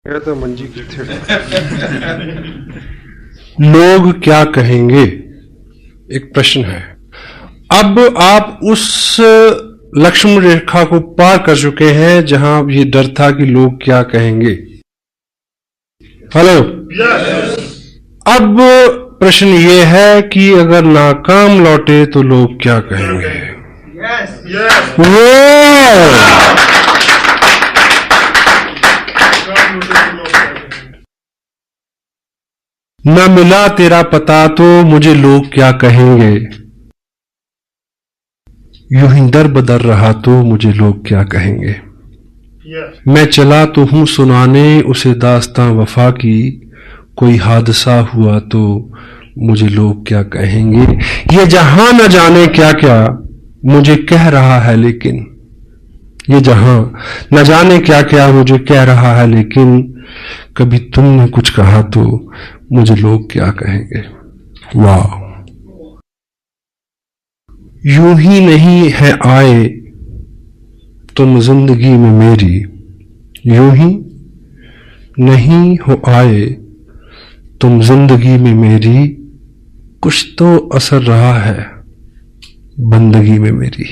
तो मंजी की थे। लोग क्या कहेंगे, एक प्रश्न है। अब आप उस लक्ष्मण रेखा को पार कर चुके हैं जहां ये डर था कि लोग क्या कहेंगे। हेलो, अब प्रश्न ये है कि अगर नाकाम लौटे तो लोग क्या कहेंगे। न मिला तेरा पता तो मुझे लोग क्या कहेंगे, यूं ही दर बदर रहा तो मुझे लोग क्या कहेंगे। मैं चला तो हूं सुनाने उसे दास्तां वफा की, कोई हादसा हुआ तो मुझे लोग क्या कहेंगे। ये जहां न जाने क्या क्या मुझे कह रहा है, लेकिन ये जहां न जाने क्या क्या मुझे कह रहा है, लेकिन कभी तुमने कुछ कहा तो मुझे लोग क्या कहेंगे। वाह, यूं ही नहीं है आए तुम जिंदगी में मेरी, यूं ही नहीं हो आए तुम जिंदगी में मेरी, कुछ तो असर रहा है बंदगी में मेरी।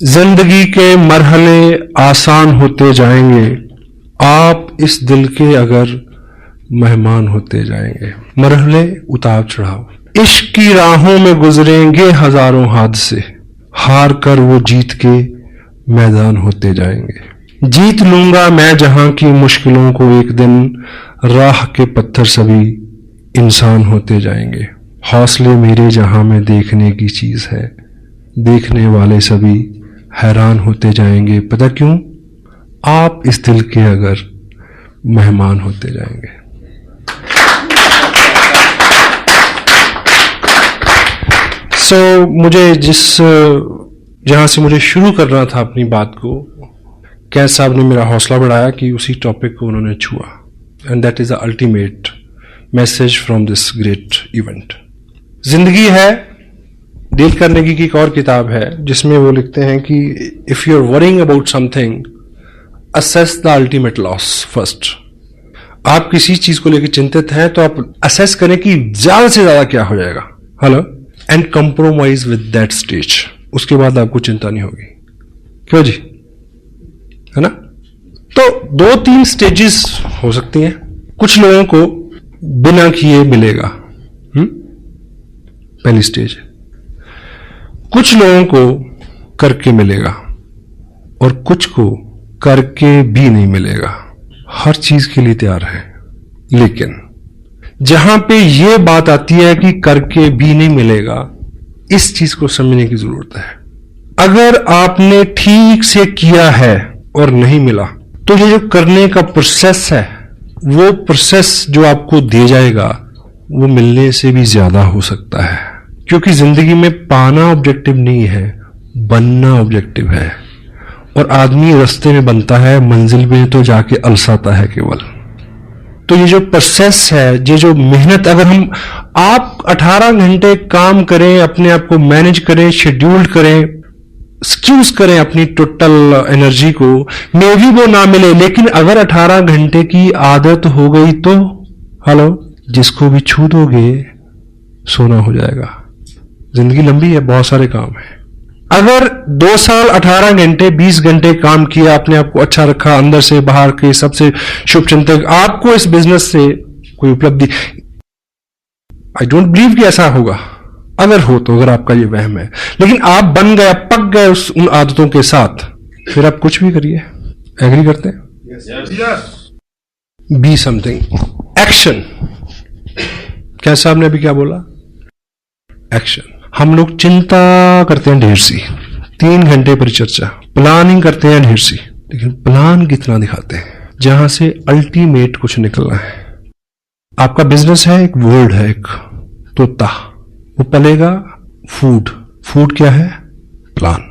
जिंदगी के मरहले आसान होते जाएंगे, आप इस दिल के अगर मेहमान होते जाएंगे। मरहले उतार चढ़ाव इश्क की राहों में गुजरेंगे हजारों हादसे, हार कर वो जीत के मैदान होते जाएंगे। जीत लूंगा मैं जहां की मुश्किलों को एक दिन, राह के पत्थर सभी इंसान होते जाएंगे। हौसले मेरे जहां में देखने की चीज है, देखने वाले सभी हैरान होते जाएंगे। पता क्यों? आप इस दिल के अगर मेहमान होते जाएंगे। मुझे जहां से मुझे शुरू करना था अपनी बात को, कैद साहब ने मेरा हौसला बढ़ाया कि उसी टॉपिक को उन्होंने छुआ, and that is the ultimate message from this great event. जिंदगी है डील कार्नेगी की एक और किताब है जिसमें वो लिखते हैं कि if you are worrying about something, assess the ultimate loss first. आप किसी चीज को लेकर चिंतित हैं तो आप असेस करें कि ज्यादा से ज्यादा क्या हो जाएगा। Hello, and compromise with that stage. उसके बाद आपको चिंता नहीं होगी। क्यों जी, है ना? तो 2-3 स्टेजेस हो सकती हैं। कुछ लोगों को बिना किए मिलेगा, पहली स्टेज। कुछ लोगों को करके मिलेगा और कुछ को करके भी नहीं मिलेगा। हर चीज के लिए तैयार है, लेकिन जहां पे ये बात आती है कि करके भी नहीं मिलेगा, इस चीज को समझने की जरूरत है। अगर आपने ठीक से किया है और नहीं मिला, तो ये जो करने का प्रोसेस है, वो प्रोसेस जो आपको दिया जाएगा वो मिलने से भी ज्यादा हो सकता है। क्योंकि जिंदगी में पाना ऑब्जेक्टिव नहीं है, बनना ऑब्जेक्टिव है। और आदमी रास्ते में बनता है, मंजिल में तो जाके अलसाता है केवल। तो ये जो प्रोसेस है, ये जो मेहनत, अगर आप 18 घंटे काम करें, अपने आप को मैनेज करें, शेड्यूल्ड करें, स्क्यूज करें अपनी टोटल एनर्जी को, मे भी वो ना मिले, लेकिन अगर 18 घंटे की आदत हो गई तो हेलो, जिसको भी छू दोगे सोना हो जाएगा। जिंदगी लंबी है, बहुत सारे काम है। अगर 2 साल 18 घंटे 20 घंटे काम किया, अपने आप को अच्छा रखा, अंदर से बाहर के सबसे शुभ चिंतक, आपको इस बिजनेस से कोई उपलब्धि, आई डोंट बिलीव कि ऐसा होगा। अगर हो तो, अगर आपका ये वहम है, लेकिन आप बन गए, पक गए उन आदतों के साथ, फिर आप कुछ भी करिए। एग्री करते हैं? Be something, action. क्या साहब ने अभी क्या बोला? एक्शन। हम लोग चिंता करते हैं ढेर सी, 3 घंटे परिचर्चा, प्लानिंग करते हैं ढेर सी, लेकिन प्लान कितना दिखाते हैं जहां से अल्टीमेट कुछ निकलना है। आपका बिजनेस है, एक वर्ड है, एक तोता, वो पलेगा फूड। फूड क्या है? Plan.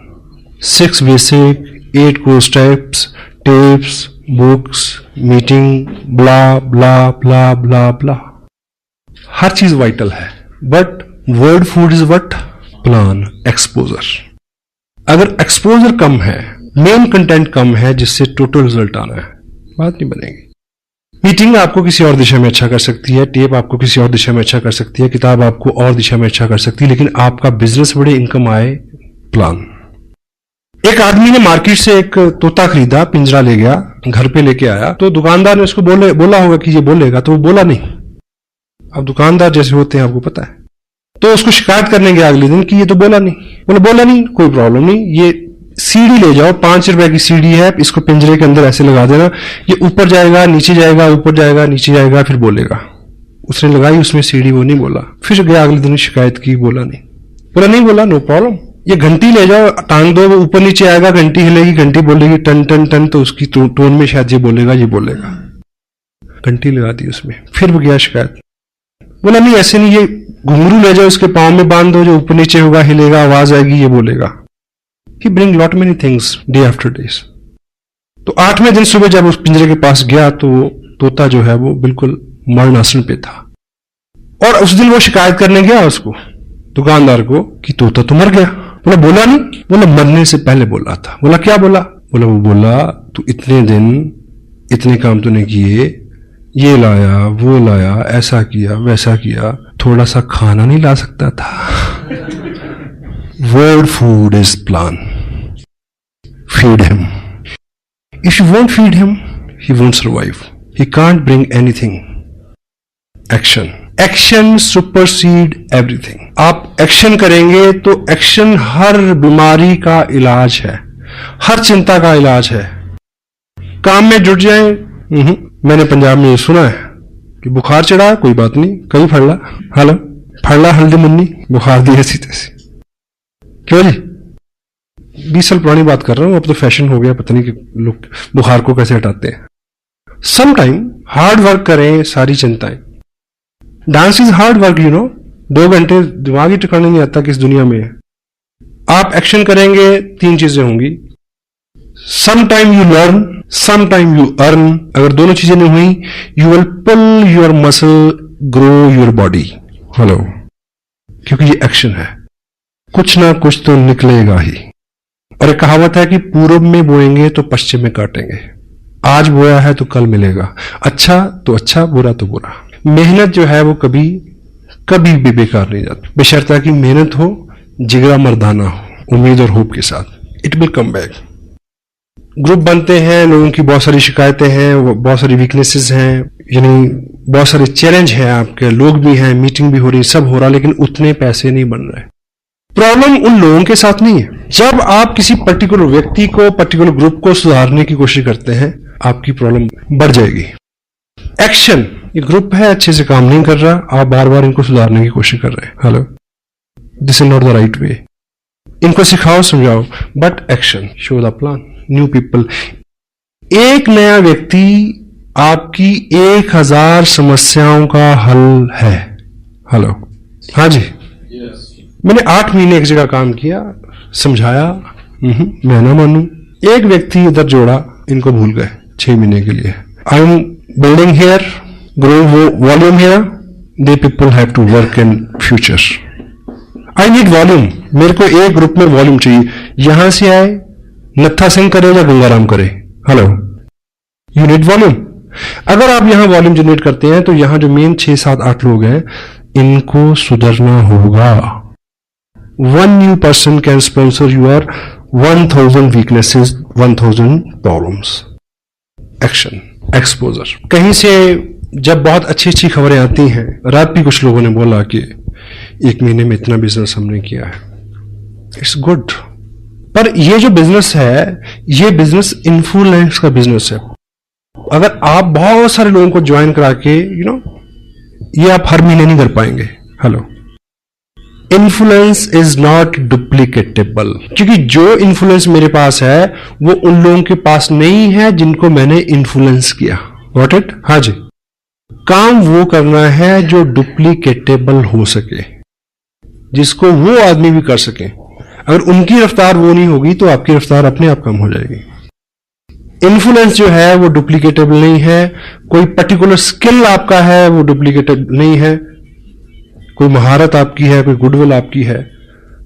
6 basic, 8 core steps, tips, books, meeting, bla bla bla bla bla. हर चीज वाइटल है, but word food is what? Plan exposure. अगर एक्सपोजर कम है, मेन कंटेंट कम है, जिससे टोटल रिजल्ट आना है, बात नहीं बनेगी। मीटिंग आपको किसी और दिशा में अच्छा कर सकती है, टेप आपको किसी और दिशा में अच्छा कर सकती है, किताब आपको और दिशा में अच्छा कर सकती है, लेकिन आपका बिजनेस बड़े इनकम आए, प्लान। एक आदमी ने मार्केट से एक तोता खरीदा, पिंजरा ले गया, घर पे लेके आया, तो दुकानदार ने उसको बोला होगा कि ये बोलेगा, तो वो बोला नहीं। अब दुकानदार जैसे होते हैं आपको पता है, तो उसको शिकायत करने गया अगले दिन कि ये तो बोला नहीं, कोई प्रॉब्लम नहीं, ये सीढ़ी ले जाओ, 5 रुपए की सीढ़ी है, इसको पिंजरे के अंदर ऐसे लगा देना, ये ऊपर जाएगा, नीचे जाएगा, ऊपर जाएगा, नीचे जाएगा, फिर बोलेगा। उसने लगाई उसमें सीढ़ी, वो नहीं बोला, फिर गया अगले दिन शिकायत की, बोला नहीं, नो प्रॉब्लम। ये घंटी ले जाओ, टांग दो, ऊपर नीचे आएगा, घंटी हिलेगी, घंटी बोलेगी टन टन टन, तो उसकी टोन में शायद ये बोलेगा। घंटी लगा दी उसमें, फिर वो गया शिकायत, बोला नहीं ऐसे नहीं, ये घुंघरू ले जाओ, उसके पांव में बांध दो, जो ऊपर नीचे होगा हिलेगा, आवाज आएगी, ये बोलेगा। He bring lot many things day after days। तो 8वें दिन सुबह जब उस पिंजरे के पास गया तो तोता जो है वो बिल्कुल मरण आसन पे था, और उस दिन वो शिकायत करने गया उसको, दुकानदार को, कि तोता तो मर गया। बोला नहीं, बोला मरने से पहले बोला था। बोला क्या बोला? वो बोला तू इतने दिन इतने काम तूने किए, ये लाया वो लाया, ऐसा किया वैसा किया, थोड़ा सा खाना नहीं ला सकता था? Word food is plan. Feed him. If you won't feed him, he won't survive. He can't bring anything. Action. Action supersede everything. आप एक्शन करेंगे तो एक्शन हर बीमारी का इलाज है, हर चिंता का इलाज है। काम में जुट जाए। मैंने पंजाब में सुना है कि बुखार चढ़ा, कोई बात नहीं, कहीं फड़ला हल्दी मुन्नी, बुखार दी ऐसी तैसी। क्यों जी? 20 साल पुरानी बात कर रहा हूं, अब तो फैशन हो गया, पता नहीं कि लोग बुखार को कैसे हटाते हैं। सम टाइम हार्ड वर्क करें, सारी चिंताएं। डांस इज हार्ड वर्क, 2 घंटे दिमाग ही ठिकाने नहीं आता किस दुनिया में है। आप एक्शन करेंगे, 3 चीजें होंगी। Some time you learn, some time you earn. अगर दोनों चीजें नहीं हुई, you will pull your muscle, grow your body. Hello, क्योंकि ये एक्शन है, कुछ ना कुछ तो निकलेगा ही। और एक कहावत है कि पूर्व में बोएंगे तो पश्चिम में काटेंगे। आज बोया है तो कल मिलेगा, अच्छा तो अच्छा, बुरा तो बुरा। मेहनत जो है वो कभी भी बेकार नहीं जाती, बशर्ते कि मेहनत हो, जिगरा मर्दाना हो, उम्मीद और होप के साथ। It will come back. Group बनते हैं, लोगों की बहुत सारी शिकायतें हैं, बहुत सारी वीकनेसेस हैं, यानी बहुत सारे चैलेंज हैं, आपके लोग भी हैं, मीटिंग भी हो रही, सब हो रहा, लेकिन उतने पैसे नहीं बन रहे। प्रॉब्लम उन लोगों के साथ नहीं है। जब आप किसी पर्टिकुलर व्यक्ति को, पर्टिकुलर ग्रुप को सुधारने की कोशिश करते हैं, आपकी प्रॉब्लम बढ़ जाएगी। एक्शन, ये ग्रुप है अच्छे से काम नहीं कर रहा, आप बार बार इनको सुधारने की कोशिश कर रहे हैं। Hello, this is not the right way. इनको सिखाओ, समझाओ, but action, show the plan, new people. एक नया व्यक्ति आपकी 1000 समस्याओं का हल है। हेलो, हाँ जी। मैंने 8 महीने एक जगह काम किया, समझाया, मैं ना मानू। एक व्यक्ति इधर जोड़ा, इनको भूल गए 6 महीने के लिए। I am building here, growing volume here, they people have to work in future. I need volume. मेरे को एक ग्रुप में वॉल्यूम चाहिए। यहां से आए, नत्था सिंह करे या गंगाराम करे, हेलो, यू नीड वॉल्यूम। अगर आप यहां वॉल्यूम जनरेट करते हैं तो यहां जो मेन 6, 7, 8 लोग हैं, इनको सुधरना होगा। 1 new person can sponsor your 1000 weaknesses, 1000 problems. Action, exposure. कहीं से जब बहुत अच्छी खबरें आती हैं, रात भी कुछ लोगों ने बोला कि 1 महीने में इतना बिजनेस हमने किया है, इट्स गुड। पर ये जो बिजनेस है, ये बिजनेस इन्फ्लुएंस का बिजनेस है। अगर आप बहुत सारे लोगों को ज्वाइन करा के, ये आप हर महीने नहीं कर पाएंगे। हेलो, इन्फ्लुएंस इज नॉट डुप्लीकेटेबल, क्योंकि जो इन्फ्लुएंस मेरे पास है वो उन लोगों के पास नहीं है जिनको मैंने इन्फ्लुएंस किया। Got it? हाँ जी। काम वो करना है जो डुप्लीकेटेबल हो सके, जिसको वो आदमी भी कर सके। अगर उनकी रफ्तार वो नहीं होगी तो आपकी रफ्तार अपने आप कम हो जाएगी। इन्फ्लुएंस जो है वो डुप्लीकेटेबल नहीं है। कोई पर्टिकुलर स्किल आपका है वो डुप्लीकेटेबल नहीं है। कोई महारत आपकी है, कोई गुडविल आपकी है,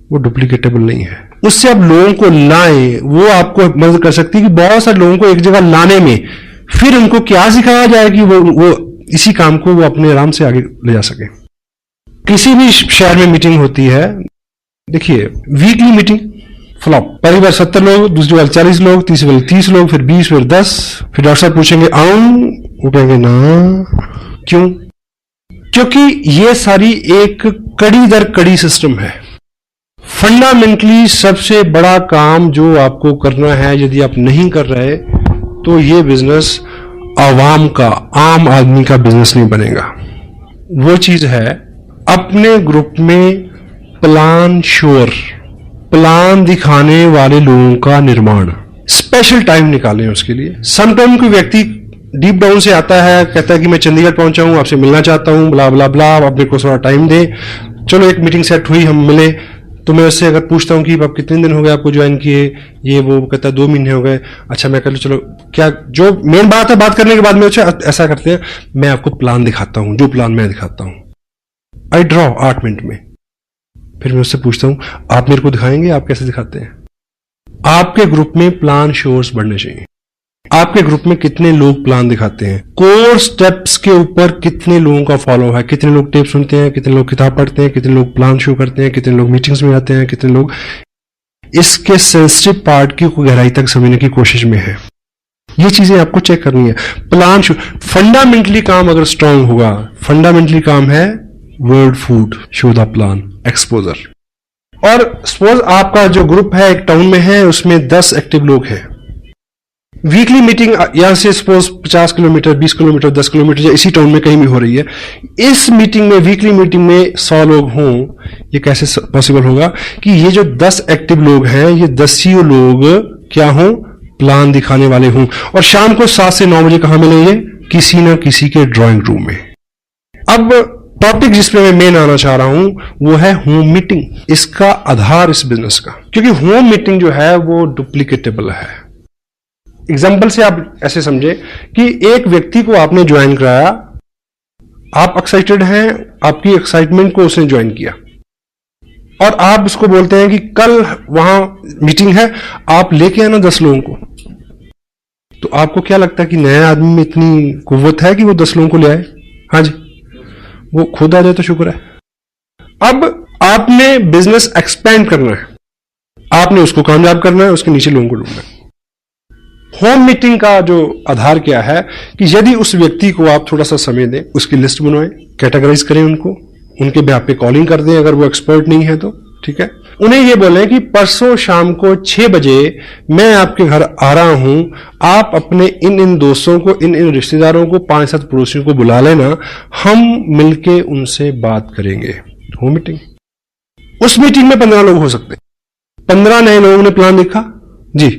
वो डुप्लीकेटेबल नहीं है। उससे आप लोगों को लाएं, वो आपको मदद कर सकती है कि बहुत सारे लोगों को एक जगह लाने में फिर उनको क्या सिखाया जाए कि वो इसी काम को वो अपने आराम से आगे ले जा सके। किसी भी शहर में मीटिंग होती है, देखिए वीकली मीटिंग फ्लॉप, पहली बार 70 लोग, दूसरी बार 40 लोग, तीसरी बार 30 लोग, फिर 20, फिर 10, फिर डॉक्टर साहब पूछेंगे आऊं, वो कहेंगे ना। क्यों? क्योंकि ये सारी एक कड़ी दर कड़ी सिस्टम है। फंडामेंटली सबसे बड़ा काम जो आपको करना है, यदि आप नहीं कर रहे तो ये बिजनेस आवाम का, आम आदमी का बिजनेस नहीं बनेगा। वो चीज है अपने ग्रुप में प्लान श्योर, प्लान दिखाने वाले लोगों का निर्माण। स्पेशल टाइम निकालें उसके लिए। समटाइम कोई व्यक्ति डीप डाउन से आता है, कहता है कि मैं चंडीगढ़ पहुंचा हूं, आपसे मिलना चाहता हूं, ब्ला ब्ला ब्ला, आप मेरे को थोड़ा टाइम दे। चलो एक मीटिंग सेट हुई, हम मिले, तो मैं उससे अगर पूछता हूं कि आप कितने दिन हो गए आपको ज्वाइन किए, ये वो कहता है 2 महीने हो गए। अच्छा मैं कह लूं, चलो क्या जो मेन बात है, बात करने के बाद में ऐसा करते हैं, मैं आपको प्लान दिखाता हूं, जो प्लान मैं दिखाता हूं, आई ड्रॉ 8 मिनट में। फिर मैं उससे पूछता हूं आप मेरे को दिखाएंगे, आप कैसे दिखाते हैं। आपके ग्रुप में प्लान शोर्स बढ़ने चाहिए। आपके ग्रुप में कितने लोग प्लान दिखाते हैं, कोर स्टेप्स के ऊपर कितने लोगों का फॉलो है, कितने लोग टिप्स सुनते हैं, कितने लोग किताब पढ़ते हैं, कितने लोग प्लान शो करते हैं, कितने लोग मीटिंग्स में आते हैं, कितने लोग इसके सेंसिटिव पार्ट की गहराई तक समझने की कोशिश में है। ये चीजें आपको चेक करनी है। प्लान शो फंडामेंटली काम अगर स्ट्रांग होगा, फंडामेंटली काम है word food, show the plan, exposure. और सपोज आपका जो ग्रुप है एक टाउन में है, उसमें 10 एक्टिव लोग हैं। वीकली मीटिंग यहां से सपोज 50 किलोमीटर, 20 किलोमीटर, 10 किलोमीटर या इसी टाउन में कहीं भी हो रही है। इस मीटिंग में, वीकली मीटिंग में 100 लोग हों, ये कैसे पॉसिबल होगा कि ये जो 10 एक्टिव लोग हैं, ये 10 ही लोग क्या हों, प्लान दिखाने वाले हों। और शाम को 7 से 9 बजे कहां मिलेंगे, किसी ना किसी के ड्राइंग रूम में। अब टॉपिक जिस पे मैं मेन आना चाह रहा हूं वो है होम मीटिंग, इसका आधार इस बिजनेस का। क्योंकि होम मीटिंग जो है वो डुप्लीकेटेबल है। एग्जाम्पल से आप ऐसे समझे कि एक व्यक्ति को आपने ज्वाइन कराया, आप एक्साइटेड हैं, आपकी एक्साइटमेंट को उसने ज्वाइन किया, और आप उसको बोलते हैं कि कल वहां मीटिंग है, आप लेके आना 10 लोगों को। तो आपको क्या लगता है कि नए आदमी में इतनी कुव्वत है कि वो 10 लोगों को ले आए? हाँ जी, वो खुद आ जाए तो शुक्र है। अब आपने बिजनेस एक्सपेंड करना है, आपने उसको कामयाब करना है, उसके नीचे लोगों को ढूंढना है। होम मीटिंग का जो आधार क्या है कि यदि उस व्यक्ति को आप थोड़ा सा समय दें, उसकी लिस्ट बनवाएं, कैटेगराइज करें उनको, उनके बेहाफ पे कॉलिंग कर दें अगर वो एक्सपर्ट नहीं है तो, ठीक है। उन्हें ये बोलें कि परसों शाम को 6 बजे मैं आपके घर आ रहा हूं, आप अपने इन दोस्तों को, इन रिश्तेदारों को, 5-7 पड़ोसियों को बुला लेना, हम मिलके उनसे बात करेंगे। Home meeting. उस मीटिंग में 15 लोग हो सकते हैं। 15 नए लोगों ने प्लान लिखा जी,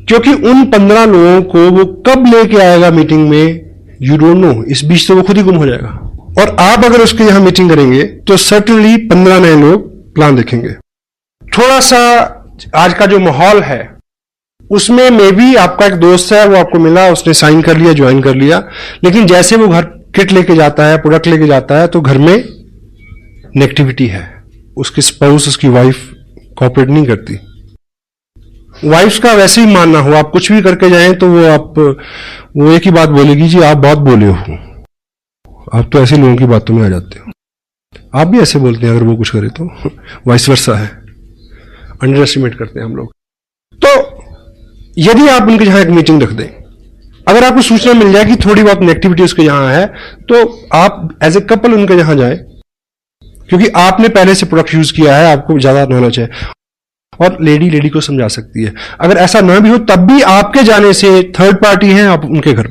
क्योंकि उन 15 लोगों को वो कब लेके आएगा मीटिंग में, यू डोंट नो। इस बीच तो वो खुद ही गुम हो जाएगा। और आप अगर उसके यहां मीटिंग करेंगे तो सर्टेनली 15 नए लोग प्लान देखेंगे। थोड़ा सा आज का जो माहौल है उसमें मे बी आपका एक दोस्त है, वो आपको मिला, उसने साइन कर लिया, ज्वाइन कर लिया, लेकिन जैसे वो घर किट लेके जाता है, प्रोडक्ट लेके जाता है, तो घर में नेगेटिविटी है। उसकी स्पाउस, उसकी वाइफ कोऑपरेट नहीं करती। वाइफ का वैसे ही मानना हो, आप कुछ भी करके जाएं तो वो एक ही बात बोलेगी, जी आप बहुत बोले हो, आप तो ऐसे लोगों की बातों में आ जाते हो। आप भी ऐसे बोलते हैं अगर वो कुछ करे तो, वाइस वर्सा है। अंडर एस्टिमेट करते हैं हम लोग। तो यदि आप उनके यहां एक मीटिंग रख दें, अगर आपको सूचना मिल जाए कि थोड़ी बहुत नेगेटिविटी उसके यहां है, तो आप एज ए कपल उनके यहां जाए, क्योंकि आपने पहले से प्रोडक्ट यूज किया है, आपको ज्यादा नॉलेज है, और लेडी को समझा सकती है। अगर ऐसा ना भी हो तब भी आपके जाने से थर्ड पार्टी है, आप उनके घर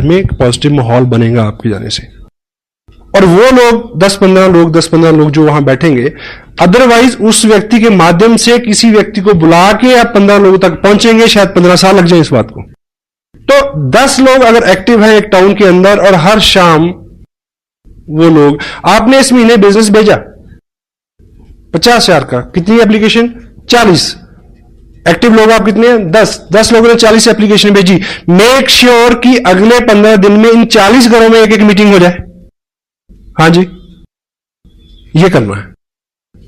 में एक पॉजिटिव माहौल बनेगा आपके जाने से। और वो लोग 10-15 लोग जो वहां बैठेंगे, अदरवाइज उस व्यक्ति के माध्यम से किसी व्यक्ति को बुला के आप 15 लोगों तक पहुंचेंगे, शायद 15 साल लग जाए इस बात को। तो 10 लोग अगर एक्टिव हैं एक टाउन के अंदर, और हर शाम वो लोग, आपने इस महीने बिजनेस भेजा 50,000 का, कितनी एप्लीकेशन? 40। एक्टिव लोग आप कितने हैं? 10 लोगों ने 40 एप्लीकेशन भेजी। मेक श्योर कि अगले 15 दिन में इन 40 घरों में एक मीटिंग हो जाए। हाँ जी, ये करना है।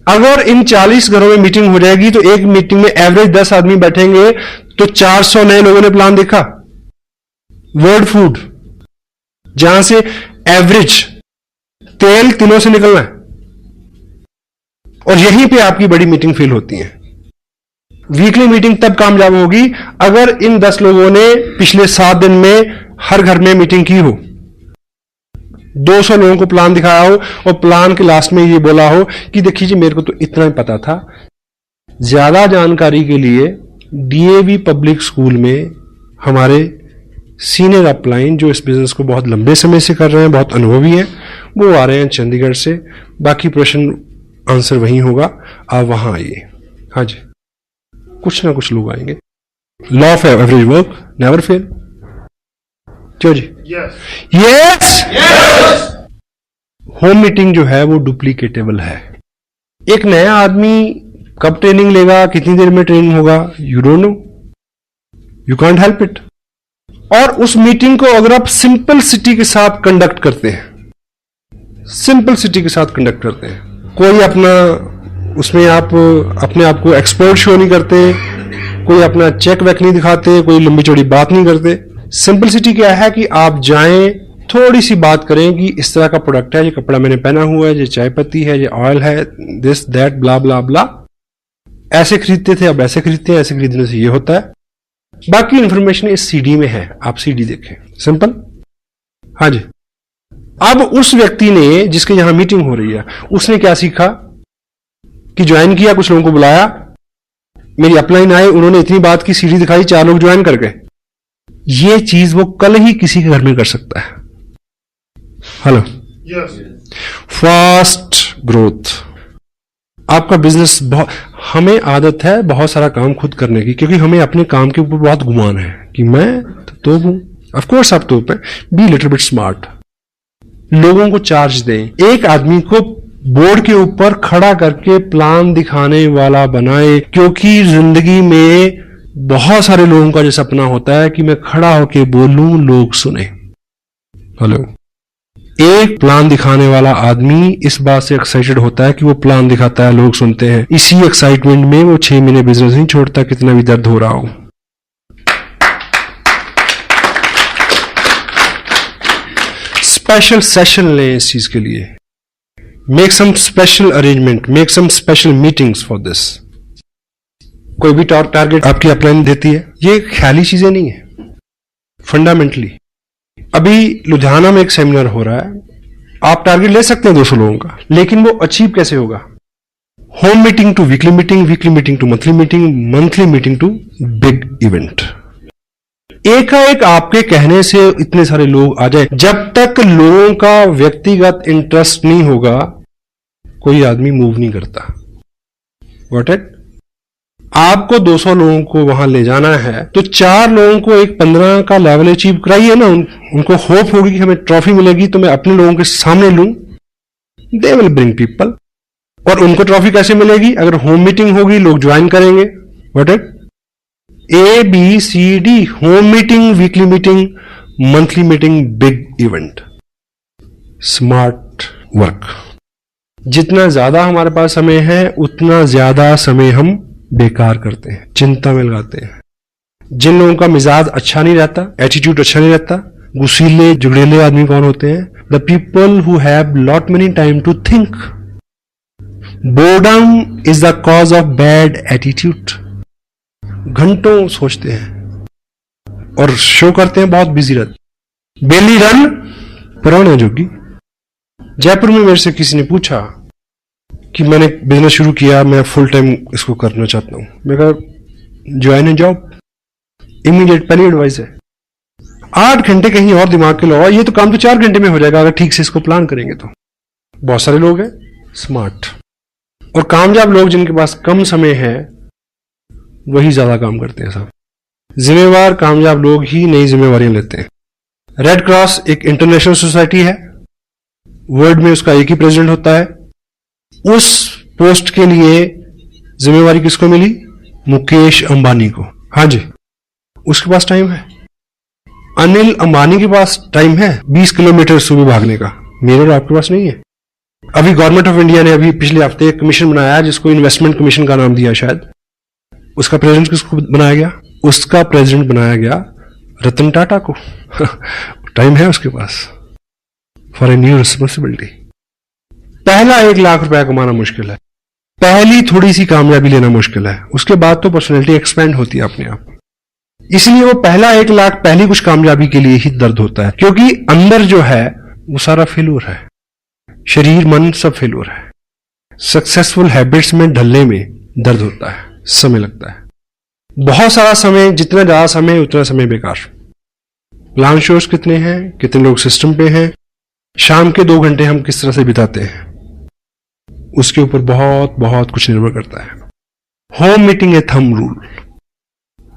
अगर इन 40 घरों में मीटिंग हो जाएगी तो एक मीटिंग में एवरेज 10 आदमी बैठेंगे तो 400 नए लोगों ने प्लान देखा। वर्ल्ड फूड, जहां से एवरेज तेल तिलों से निकलना है, और यहीं पे आपकी बड़ी मीटिंग फेल होती है। वीकली मीटिंग तब कामयाब होगी अगर इन 10 लोगों ने पिछले 7 दिन में हर घर में मीटिंग की हो, 200 लोगों को प्लान दिखाया हो और प्लान के लास्ट में ये बोला हो कि देखिए जी मेरे को तो इतना ही पता था। ज्यादा जानकारी के लिए डीएवी पब्लिक स्कूल में हमारे सीनियर अपलाइन जो इस बिजनेस को बहुत लंबे समय से कर रहे हैं, बहुत अनुभवी हैं, वो आ रहे हैं चंडीगढ़ से। बाकी प्रश्न आंसर वहीं होगा, आप वहां आइए। हाँ जी, कुछ ना कुछ लोग आएंगे। Law of average work never fail. क्यों जी? यस। होम मीटिंग जो है वो डुप्लीकेटेबल है। एक नया आदमी कब ट्रेनिंग लेगा, कितनी देर में ट्रेनिंग होगा, you don't know, you can't help it. और उस मीटिंग को अगर आप सिंपलिसिटी के साथ कंडक्ट करते हैं, सिंपलिसिटी के साथ कंडक्ट करते हैं, कोई अपना उसमें आप अपने आप को एक्सपर्ट शो नहीं करते, कोई अपना चेक वेक नहीं दिखाते, कोई लंबी चौड़ी बात नहीं करते। सिंपलिसिटी क्या है कि आप जाएं, थोड़ी सी बात करें कि इस तरह का प्रोडक्ट है, ये कपड़ा मैंने पहना हुआ है, ये चाय पत्ती है, ये ऑयल है, दिस दैट ब्ला ब्ला ब्ला। ऐसे खरीदते थे, अब ऐसे खरीदते हैं, ऐसे खरीदने से ये होता है। बाकी इंफॉर्मेशन इस सीडी में है, आप सीडी देखें, सिंपल। हाँ जी। अब उस व्यक्ति ने जिसके यहां मीटिंग हो रही है, उसने क्या सीखा कि ज्वाइन किया, कुछ लोगों को बुलाया, मेरी अपलाइन आए, उन्होंने इतनी बात की, सीडी दिखाई, 4 लोग ज्वाइन कर गए। ये चीज वो कल ही किसी के घर में कर सकता है। Hello, fast growth. आपका बिजनेस बहुत, हमें आदत है बहुत सारा काम खुद करने की, क्योंकि हमें अपने काम के ऊपर बहुत गुमान है कि मैं तो हूं। ऑफ कोर्स आप तो बी लिटिल बिट स्मार्ट। लोगों को चार्ज दें। एक आदमी को बोर्ड के ऊपर खड़ा करके प्लान दिखाने वाला बनाए, क्योंकि जिंदगी में बहुत सारे लोगों का जो सपना होता है कि मैं खड़ा होके बोलूं, लोग सुने। हेलो, एक प्लान दिखाने वाला आदमी इस बात से एक्साइटेड होता है कि वो प्लान दिखाता है, लोग सुनते हैं। इसी एक्साइटमेंट में वो 6 महीने बिजनेस नहीं छोड़ता, कितना भी दर्द हो रहा हो। स्पेशल सेशन लें इस चीज के लिए। Make some special arrangement, make some special meetings for this. कोई भी टारगेट आपकी अपलाइन देती है, ये ख्याली चीजें नहीं है, फंडामेंटली। अभी लुधियाना में एक सेमिनार हो रहा है, आप टारगेट ले सकते हैं 200 लोगों का, लेकिन वो अचीव कैसे होगा? Home meeting to weekly meeting, weekly meeting to monthly meeting, monthly meeting to big event. एकाएक आपके कहने से इतने सारे लोग आ जाए, जब तक लोगों का व्यक्तिगत इंटरेस्ट नहीं होगा कोई आदमी मूव नहीं करता। Got it? आपको 200 लोगों को वहां ले जाना है तो 4 लोगों को एक 15 का लेवल अचीव कराइए ना। उनको होप होगी कि हमें ट्रॉफी मिलेगी तो मैं अपने लोगों के सामने लूं, दे विल ब्रिंग पीपल। और उनको ट्रॉफी कैसे मिलेगी? अगर होम मीटिंग होगी, लोग ज्वाइन करेंगे। What it? ABCD, home meeting, weekly meeting, monthly meeting, big event. Smart work. जितना ज्यादा हमारे पास समय है उतना ज्यादा समय हम बेकार करते हैं, चिंता में लगाते हैं। जिन लोगों का मिजाज अच्छा नहीं रहता, एटीट्यूड अच्छा नहीं रहता, गुस्सीले जुगड़ेले आदमी कौन होते हैं? The people who have lot many time to think. Boredom is the cause of bad attitude. घंटों सोचते हैं और शो करते हैं बहुत बिजी रहते। बेली रन पुराना जोगी। जयपुर में मेरे से किसी ने पूछा कि मैंने बिजनेस शुरू किया, मैं फुल टाइम इसको करना चाहता हूं। मैं कहा ज्वाइन ए जॉब, इमीडिएट पहली एडवाइस है। 8 घंटे कहीं और दिमाग के लगाओ, ये तो काम तो 4 घंटे में हो जाएगा अगर ठीक से इसको प्लान करेंगे तो। बहुत सारे लोग हैं स्मार्ट और कामयाब लोग जिनके पास कम समय है वही ज्यादा काम करते हैं। साहब, जिम्मेवार कामयाब लोग ही नई जिम्मेवारियां लेते हैं। रेड क्रॉस एक इंटरनेशनल सोसाइटी है, वर्ल्ड में उसका एक ही प्रेसिडेंट होता है। उस पोस्ट के लिए जिम्मेवारी किसको मिली? मुकेश अंबानी को। हाँ जी, उसके पास टाइम है। अनिल अंबानी के पास टाइम है 20 किलोमीटर सुबह भागने का, मेरे और आपके पास नहीं है। अभी गवर्नमेंट ऑफ इंडिया ने अभी पिछले हफ्ते एक कमीशन बनाया जिसको इन्वेस्टमेंट कमीशन का नाम दिया शायद। उसका प्रेसिडेंट किसको बनाया गया? उसका प्रेसिडेंट बनाया गया रतन टाटा को। टाइम है उसके पास फॉर ए न्यू रिस्पॉन्सिबिलिटी। पहला 1 लाख रुपया कमाना मुश्किल है, पहली थोड़ी सी कामयाबी लेना मुश्किल है, उसके बाद तो पर्सनैलिटी एक्सपेंड होती है अपने आप। इसलिए वो पहला 1 लाख पहली कुछ कामयाबी के लिए ही दर्द होता है, क्योंकि अंदर जो है वो सारा फेल्योर है, शरीर मन सब फेल्योर है। सक्सेसफुल हैबिट्स में ढलने में दर्द होता है, समय लगता है, बहुत सारा समय, जितना ज्यादा समय उतना समय बेकार। प्लान शोज कितने हैं, कितने लोग सिस्टम पे हैं, शाम के 2 घंटे हम किस तरह से बिताते हैं, उसके ऊपर बहुत बहुत कुछ निर्भर करता है। होम मीटिंग ए थंब रूल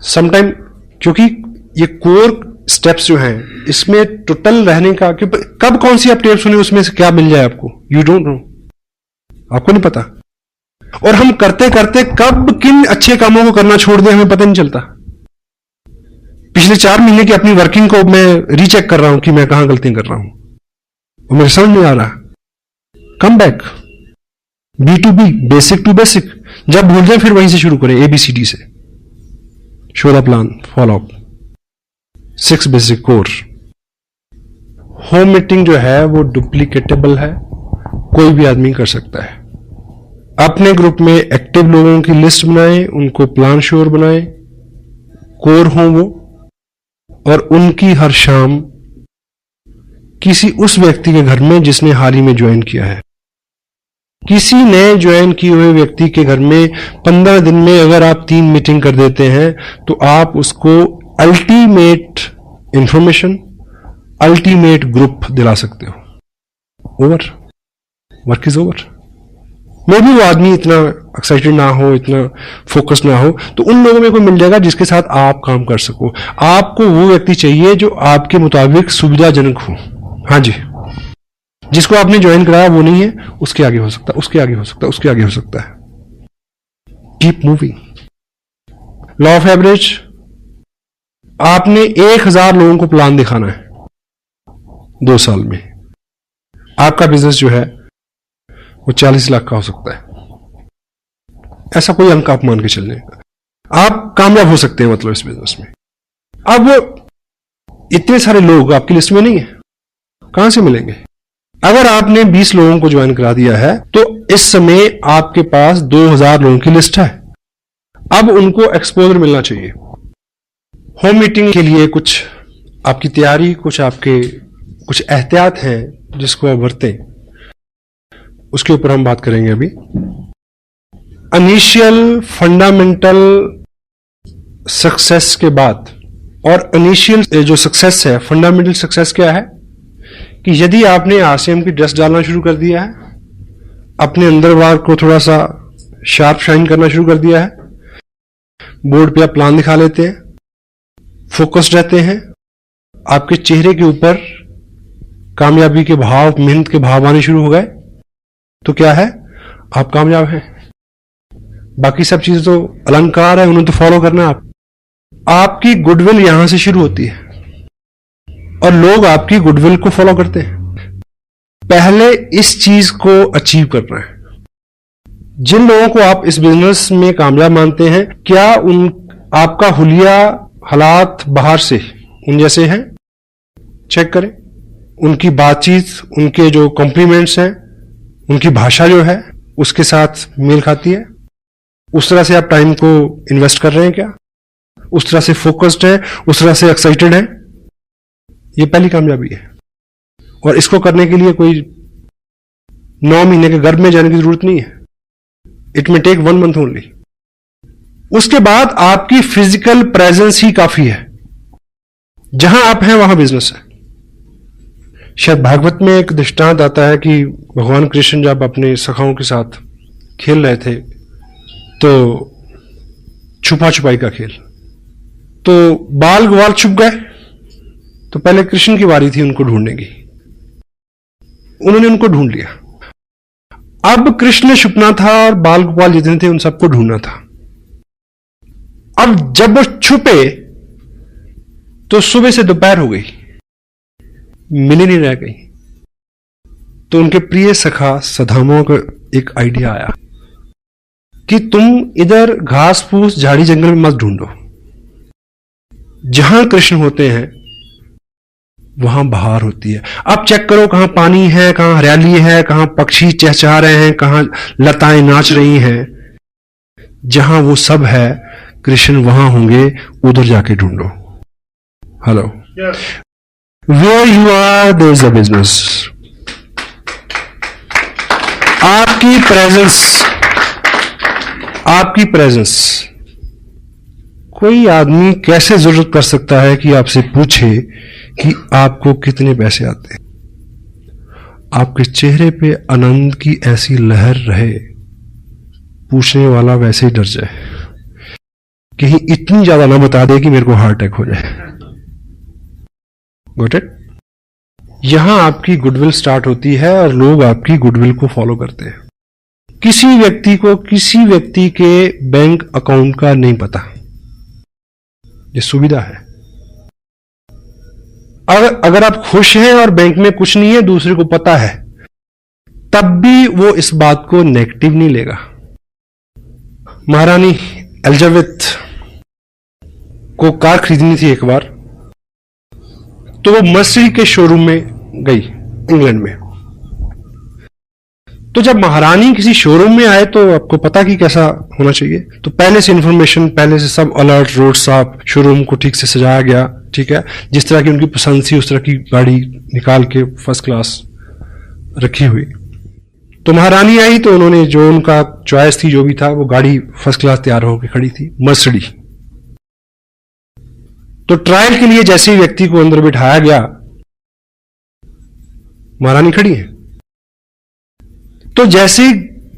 समटाइम, क्योंकि ये कोर स्टेप्स जो हैं इसमें टोटल रहने का, कि कब कौन सी आप टेप सुने उसमें से क्या मिल जाए आपको, यू डोंट नो, आपको नहीं पता। और हम करते करते कब किन अच्छे कामों को करना छोड़ दें हमें पता नहीं चलता। पिछले 4 महीने की अपनी वर्किंग को मैं रीचेक कर रहा हूं कि मैं कहां गलतियां कर रहा हूं, और मेरे समझ नहीं आ रहा। Come back, B2B, basic to basic. जब भूल जाए फिर वहीं से शुरू करें, ABCD से। Show the plan, follow up, 6 basic core. Home meeting जो है वो डुप्लीकेटेबल है, कोई भी आदमी कर सकता है। अपने ग्रुप में एक्टिव लोगों की लिस्ट बनाएं, उनको प्लान श्योर बनाएं, कोर हों वो, और उनकी हर शाम किसी उस व्यक्ति के घर में जिसने हाल ही में ज्वाइन किया है, किसी नए ज्वाइन किए हुए व्यक्ति के घर में 15 दिन में अगर आप 3 मीटिंग कर देते हैं तो आप उसको अल्टीमेट इंफॉर्मेशन, अल्टीमेट ग्रुप दिला सकते हो। Over, work is over. मे भी वो आदमी इतना एक्साइटेड ना हो, इतना फोकस ना हो, तो उन लोगों में कोई मिल जाएगा जिसके साथ आप काम कर सको। आपको वो व्यक्ति चाहिए जो आपके मुताबिक सुविधाजनक हो। हाँ जी, जिसको आपने ज्वाइन कराया वो नहीं है, उसके आगे हो सकता है, उसके आगे हो सकता है, उसके आगे हो सकता है। Keep moving. Law of average, आपने 1000 लोगों को प्लान दिखाना है 2 साल में। आपका बिजनेस जो है वो 40 लाख का हो सकता है, ऐसा कोई अंक आप मान के चलने, आप कामयाब हो सकते हैं मतलब इस बिजनेस में। अब इतने सारे लोग आपकी लिस्ट में नहीं है, कहां से मिलेंगे? अगर आपने 20 लोगों को ज्वाइन करा दिया है तो इस समय आपके पास 2000 लोगों की लिस्ट है। अब उनको एक्सपोजर मिलना चाहिए। होम मीटिंग के लिए कुछ आपकी तैयारी, कुछ एहतियात हैं जिसको आप बरतें, उसके ऊपर हम बात करेंगे अभी। इनिशियल फंडामेंटल सक्सेस के बाद, और इनिशियल जो सक्सेस है, फंडामेंटल सक्सेस क्या है कि यदि आपने आरसीएम की ड्रेस डालना शुरू कर दिया है, अपने अंदर बार को थोड़ा सा शार्प शाइन करना शुरू कर दिया है, बोर्ड पे आप प्लान दिखा लेते हैं, फोकस्ड रहते हैं, आपके चेहरे के ऊपर कामयाबी के भाव, मेहनत के भाव आने शुरू हो गए, तो क्या है, आप कामयाब हैं। बाकी सब चीजें तो अलंकार है, उन्हें तो फॉलो करना है। आपकी गुडविल यहां से शुरू होती है और लोग आपकी गुडविल को फॉलो करते हैं। पहले इस चीज को अचीव करना है। जिन लोगों को आप इस बिजनेस में कामयाब मानते हैं, क्या आपका हुलिया हालात बाहर से उन जैसे हैं? चेक करें। उनकी बातचीत, उनके जो कॉम्प्लीमेंट्स हैं, उनकी भाषा जो है उसके साथ मेल खाती है? उस तरह से आप टाइम को इन्वेस्ट कर रहे हैं क्या? उस तरह से फोकस्ड है, उस तरह से एक्साइटेड है? ये पहली कामयाबी है। और इसको करने के लिए कोई 9 महीने के गर्भ में जाने की जरूरत नहीं है। It may take 1 month only. उसके बाद आपकी फिजिकल प्रेजेंस ही काफी है। जहां आप हैं वहां बिजनेस है। शायद भागवत में एक दृष्टांत आता है कि भगवान कृष्ण जब अपने सखाओं के साथ खेल रहे थे तो छुपा छुपाई का खेल, तो बाल ग्वाल छुप गए, तो पहले कृष्ण की बारी थी उनको ढूंढने की। उन्होंने उनको ढूंढ लिया। अब कृष्ण छुपना था और बाल गोपाल जितने थे उन सबको ढूंढना था। अब जब वो छुपे तो सुबह से दोपहर हो गई, मिल ही नहीं रह गई। तो उनके प्रिय सखा सदामा को एक आइडिया आया कि तुम इधर घास फूस झाड़ी जंगल में मत ढूंढो, जहां कृष्ण होते हैं वहां बहार होती है। अब चेक करो कहां पानी है, कहां हरियाली है, कहां पक्षी चहचहा रहे हैं, कहां लताएं नाच रही हैं। जहां वो सब है कृष्ण वहां होंगे, उधर जाके ढूंढो। Hello, where you are there is a business. आपकी प्रेजेंस कोई आदमी कैसे जरूरत कर सकता है कि आपसे पूछे कि आपको कितने पैसे आते हैं। आपके चेहरे पे आनंद की ऐसी लहर रहे, पूछने वाला वैसे ही डर जाए, कहीं इतनी ज्यादा ना बता दे कि मेरे को हार्ट अटैक हो जाए। Got it? यहां आपकी गुडविल स्टार्ट होती है और लोग आपकी गुडविल को फॉलो करते हैं। किसी व्यक्ति के बैंक अकाउंट का नहीं पता, ये सुविधा है। अगर आप खुश हैं और बैंक में कुछ नहीं है, दूसरे को पता है, तब भी वो इस बात को नेगेटिव नहीं लेगा। महारानी एलिजाबेथ को कार खरीदनी थी एक बार, तो वो मर्सिडीज के शोरूम में गई इंग्लैंड में। तो जब महारानी किसी शोरूम में आए तो आपको पता कि कैसा होना चाहिए, तो पहले से इंफॉर्मेशन, पहले से सब अलर्ट, रोड साफ, शोरूम को ठीक से सजाया गया, ठीक है, जिस तरह की उनकी पसंद थी उस तरह की गाड़ी निकाल के फर्स्ट क्लास रखी हुई। तो महारानी आई तो उन्होंने जो उनका चॉइस थी, जो भी था, वो गाड़ी फर्स्ट क्लास तैयार होकर खड़ी थी, मर्सिडीज। तो ट्रायल के लिए जैसे ही व्यक्ति को अंदर बिठाया गया, महारानी खड़ी है, तो जैसे ही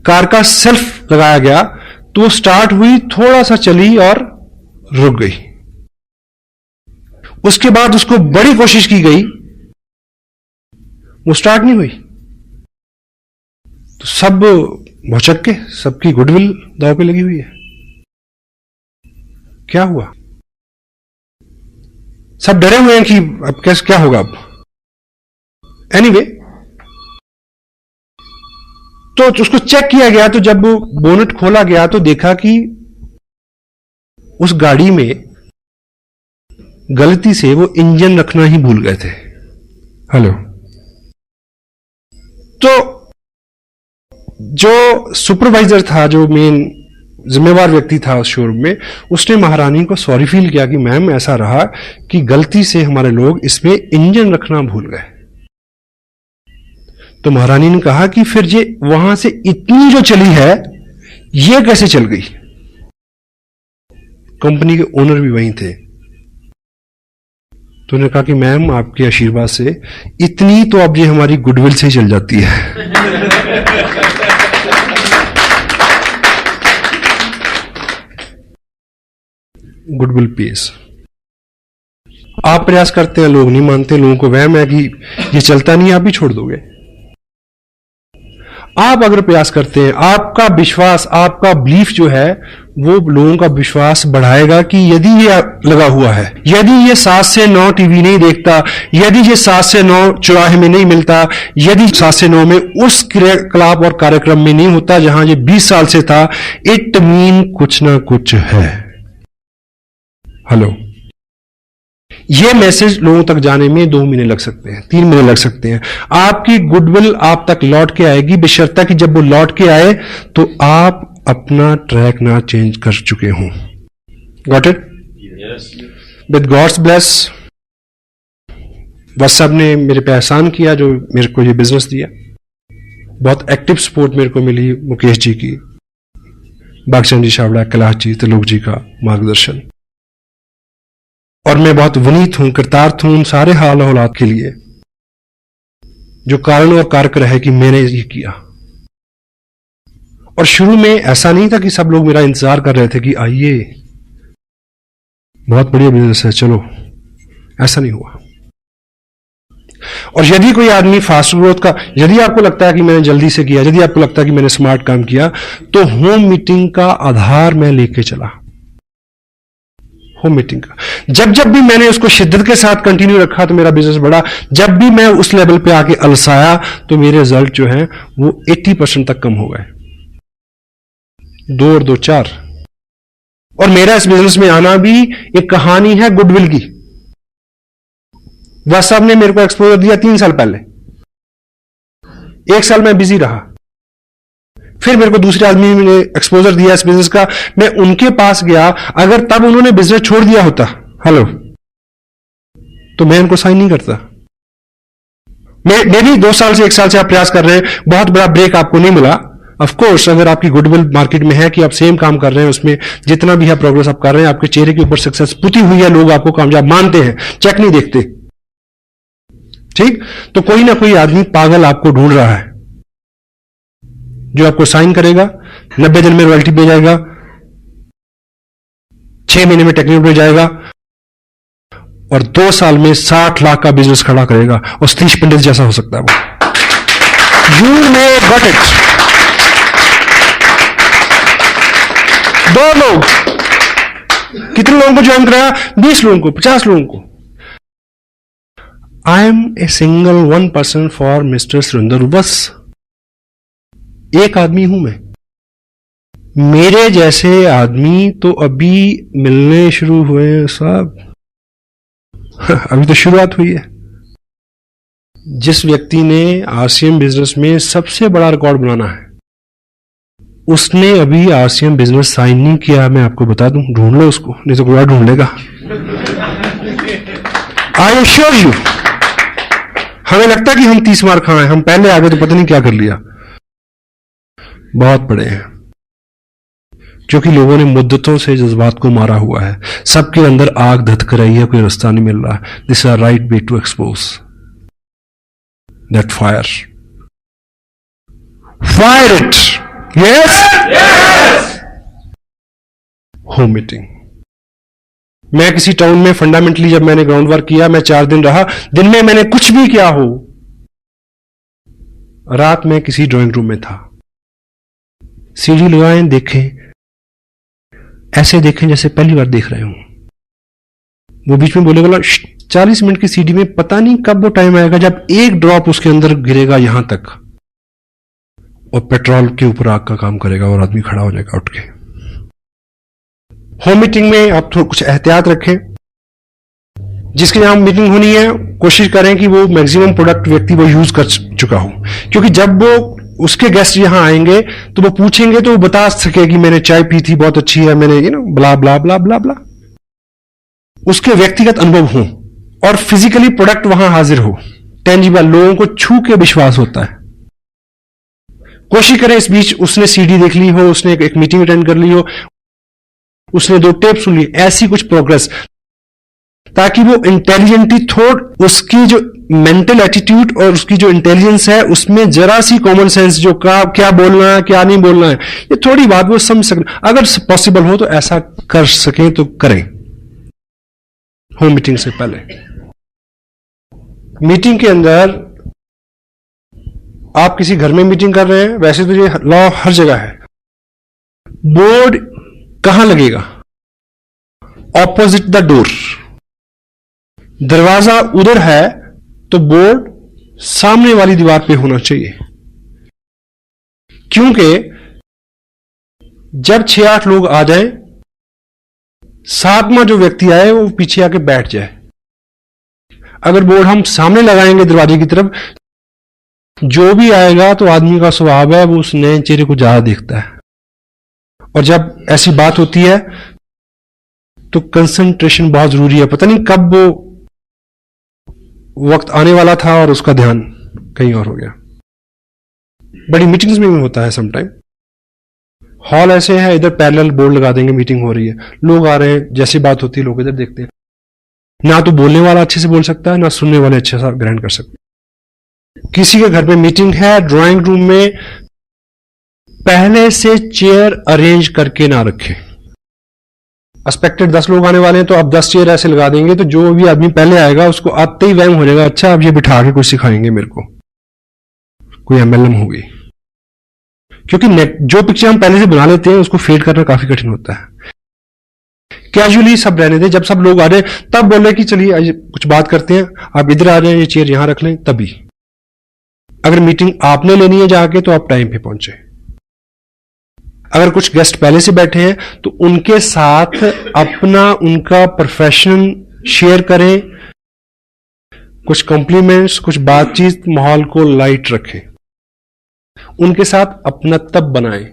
कार का सेल्फ लगाया गया तो वो स्टार्ट हुई, थोड़ा सा चली और रुक गई। उसके बाद उसको बड़ी कोशिश की गई, वो स्टार्ट नहीं हुई। तो सब भौचक के, सबकी गुडविल दांव पे लगी हुई है। क्या हुआ? सब डरे हुए हैं कि अब कैसे क्या होगा अब। एनीवे, तो उसको चेक किया गया, तो जब बोनट खोला गया तो देखा कि उस गाड़ी में गलती से वो इंजन रखना ही भूल गए थे। हेलो, तो जो सुपरवाइजर था, जो मेन जिम्मेवार व्यक्ति था उस शोरूम में, उसने महारानी को सॉरी फील किया कि मैम ऐसा रहा कि गलती से हमारे लोग इसमें इंजन रखना भूल गए। तो महारानी ने कहा कि फिर ये वहां से इतनी जो चली है, ये कैसे चल गई? कंपनी के ओनर भी वहीं थे। तो उन्होंने कहा कि मैम आपके आशीर्वाद से इतनी तो अब ये हमारी गुडविल से ही चल जाती है। Goodwill pace. आप प्रयास करते हैं, लोग नहीं मानते, लोगों को वहम है कि ये चलता नहीं, आप भी छोड़ दोगे। आप अगर प्रयास करते हैं, आपका विश्वास, आपका बिलीफ जो है, वो लोगों का विश्वास बढ़ाएगा कि यदि ये लगा हुआ है, यदि ये 7 से 9 टीवी नहीं देखता, यदि ये 7 से 9 चौराहे में नहीं मिलता, यदि 7 से 9 में उस क्रियाकलाप और कार्यक्रम में नहीं होता जहां ये 20 साल से था, इट मीन कुछ ना कुछ है। हेलो, ये मैसेज लोगों तक जाने में 2 महीने लग सकते हैं, 3 महीने लग सकते हैं। आपकी गुडविल आप तक लौट के आएगी, बशर्ते कि जब वो लौट के आए तो आप अपना ट्रैक ना चेंज कर चुके हों। Got it? With God's bless, WhatsApp ने मेरे पे एहसान किया जो मेरे को ये बिजनेस दिया। बहुत एक्टिव सपोर्ट मेरे को मिली मुकेश जी की, बागचंद जी छाबड़ा, कैलाश जी, त्रिलोक जी का मार्गदर्शन। और मैं बहुत विनीत हूं, कृतार्थ हूं उन सारे हाल औलाद के लिए जो कारण और कारक रहे कि मैंने ये किया। और शुरू में ऐसा नहीं था कि सब लोग मेरा इंतजार कर रहे थे कि आइए बहुत बढ़िया बिजनेस है चलो, ऐसा नहीं हुआ। और यदि कोई आदमी फास्ट ग्रोथ का, यदि आपको लगता है कि मैंने जल्दी से किया, यदि आपको लगता है कि मैंने स्मार्ट काम किया, तो होम मीटिंग का आधार मैं लेके चला। होम मीटिंग का। जब जब भी मैंने उसको शिद्दत के साथ कंटिन्यू रखा तो मेरा बिजनेस बढ़ा। जब भी मैं उस लेवल पे आके अलसाया तो मेरे रिजल्ट जो है वो 80% तक कम हो गए। 2 और 2 4। और मेरा इस बिजनेस में आना भी एक कहानी है गुडविल की। वह साहब ने मेरे को एक्सपोजर दिया 3 साल पहले। 1 साल मैं बिजी रहा, फिर मेरे को दूसरे आदमी ने एक्सपोजर दिया इस बिजनेस का, मैं उनके पास गया। अगर तब उन्होंने बिजनेस छोड़ दिया होता, हेलो, तो मैं उनको साइन नहीं करता। मैं भी 2 साल से 1 साल से आप प्रयास कर रहे हैं, बहुत बड़ा ब्रेक आपको नहीं मिला। ऑफ कोर्स अगर आपकी गुडविल मार्केट में है कि आप सेम काम कर रहे हैं, उसमें जितना भी है प्रोग्रेस आप कर रहे हैं, आपके चेहरे के ऊपर सक्सेस पुती हुई है, लोग आपको कामयाब मानते हैं, चेक नहीं देखते, ठीक। तो कोई ना कोई आदमी पागल आपको ढूंढ रहा है जो आपको साइन करेगा, 90 दिन में रॉयल्टी पे जाएगा, 6 महीने में टेक्निकल पे जाएगा और 2 साल में 60 लाख का बिजनेस खड़ा करेगा और सतीश पंडित जैसा हो सकता है वो। You may got it. 2 लोग, कितने लोगों को ज्वाइन कराया? 20 लोगों को, 50 लोगों को। I am a single 1 person for mister Surendra. बस एक आदमी हूं मैं। मेरे जैसे आदमी तो अभी मिलने शुरू हुए हैं साहब। अभी तो शुरुआत हुई है। जिस व्यक्ति ने आरसीएम बिजनेस में सबसे बड़ा रिकॉर्ड बनाना है, उसने अभी आरसीएम बिजनेस साइन नहीं किया। मैं आपको बता दूं, ढूंढ लो उसको, नहीं तो कोई और ढूंढ लेगा। I assure you. हमें लगता है कि हम 30 मार खाए, हम पहले आगे तो पता नहीं क्या कर लिया। बहुत बड़े हैं, क्योंकि लोगों ने मुद्दतों से जज्बात को मारा हुआ है। सबके अंदर आग धधक रही है, कोई रास्ता नहीं मिल रहा। This are right way to expose that fire. Fire it. Yes. Home meeting. मैं किसी टाउन में फंडामेंटली जब मैंने ग्राउंड वर्क किया, मैं 4 दिन रहा। दिन में मैंने कुछ भी किया हो, रात में किसी ड्राइंग रूम में था। सीढ़ी लगाएं, देखें, ऐसे देखें जैसे पहली बार देख रहे हो। वो बीच में बोलेगा 40 मिनट की सीढ़ी में पता नहीं कब वो टाइम आएगा जब एक ड्रॉप उसके अंदर गिरेगा यहां तक, और पेट्रोल के ऊपर आग का काम करेगा और आदमी खड़ा हो जाएगा उठ के। होम मीटिंग में आप थोड़ा कुछ एहतियात रखें। जिसके यहां मीटिंग होनी है, कोशिश करें कि वो मैक्सिमम प्रोडक्ट व्यक्ति वो यूज कर चुका हो, क्योंकि जब वो उसके गेस्ट यहां आएंगे तो वो पूछेंगे तो वो बता सके कि मैंने चाय पी थी, बहुत अच्छी है, मैंने ब्ला ब्ला ब्ला ब्ला ब्ला। उसके व्यक्तिगत अनुभव हो और फिजिकली प्रोडक्ट वहां हाजिर हो, टेंजिबल, लोगों को छू के विश्वास होता है। कोशिश करें इस बीच उसने सीडी देख ली हो, उसने एक मीटिंग अटेंड कर ली हो, उसने 2 टेप सुन ली, ऐसी कुछ प्रोग्रेस, ताकि वो इंटेलिजेंटली थोड़ उसकी जो मेंटल एटीट्यूड और उसकी जो इंटेलिजेंस है उसमें जरा सी कॉमन सेंस, जो क्या बोलना है क्या नहीं बोलना है, ये थोड़ी बात वो समझ सकें। अगर पॉसिबल हो तो ऐसा कर सकें तो करें होम मीटिंग से पहले। मीटिंग के अंदर आप किसी घर में मीटिंग कर रहे हैं, वैसे तो ये लॉ हर जगह है। बोर्ड कहां लगेगा? Opposite the door. दरवाजा उधर है तो बोर्ड सामने वाली दीवार पे होना चाहिए, क्योंकि जब 6-8 लोग आ जाएं, 7वां जो व्यक्ति आए वो पीछे आके बैठ जाए। अगर बोर्ड हम सामने लगाएंगे दरवाजे की तरफ, जो भी आएगा तो आदमी का स्वभाव है वो उस नए चेहरे को ज्यादा देखता है, और जब ऐसी बात होती है तो कंसंट्रेशन बहुत जरूरी है। पता नहीं कब वो वक्त आने वाला था और उसका ध्यान कहीं और हो गया। बड़ी मीटिंग्स में भी होता है समटाइम। हॉल ऐसे है, इधर पैरेलल बोर्ड लगा देंगे, मीटिंग हो रही है, लोग आ रहे हैं, जैसी बात होती है लोग इधर देखते हैं। ना तो बोलने वाला अच्छे से बोल सकता है, ना सुनने वाले अच्छे से ग्रहण कर सकते हैं। किसी के घर पे मीटिंग है, ड्राइंग रूम में पहले से चेयर अरेंज करके ना रखें। एक्सपेक्टेड 10 लोग आने वाले हैं तो आप 10 चेयर ऐसे लगा देंगे तो जो भी आदमी पहले आएगा उसको आते ही वहम हो जाएगा, अच्छा अब ये बिठा के कुछ सिखाएंगे मेरे को, कोई एमएलएम होगी। क्योंकि जो पिक्चर हम पहले से बना लेते हैं उसको फेड करना काफी कठिन होता है। कैजुअली सब रहने दें, जब सब लोग आ रहे हैं तब बोले कि चलिए कुछ बात करते हैं, आप इधर आ रहे हैं, ये चेयर यहां रख लें, तभी। अगर मीटिंग आपने लेनी है जाके तो आप टाइम पे पहुंचे। अगर कुछ गेस्ट पहले से बैठे हैं तो उनके साथ अपना उनका प्रोफेशन शेयर करें, कुछ कॉम्प्लीमेंट्स, कुछ बातचीत, माहौल को लाइट रखें, उनके साथ अपना तब बनाएं।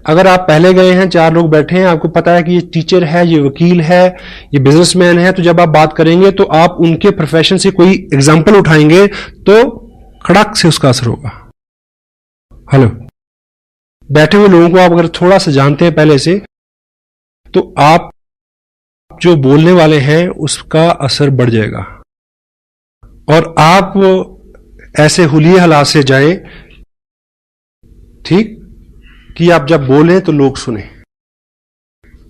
अगर आप पहले गए हैं, 4 लोग बैठे हैं, आपको पता है कि ये टीचर है, ये वकील है, ये बिजनेसमैन है, तो जब आप बात करेंगे तो आप उनके प्रोफेशन से कोई एग्जाम्पल उठाएंगे तो खड़क से उसका असर होगा। हेलो, बैठे हुए लोगों को आप अगर थोड़ा सा जानते हैं पहले से, तो आप जो बोलने वाले हैं उसका असर बढ़ जाएगा और आप ऐसे हुलिये हालात से जाएं, ठीक, कि आप जब बोलें तो लोग सुने।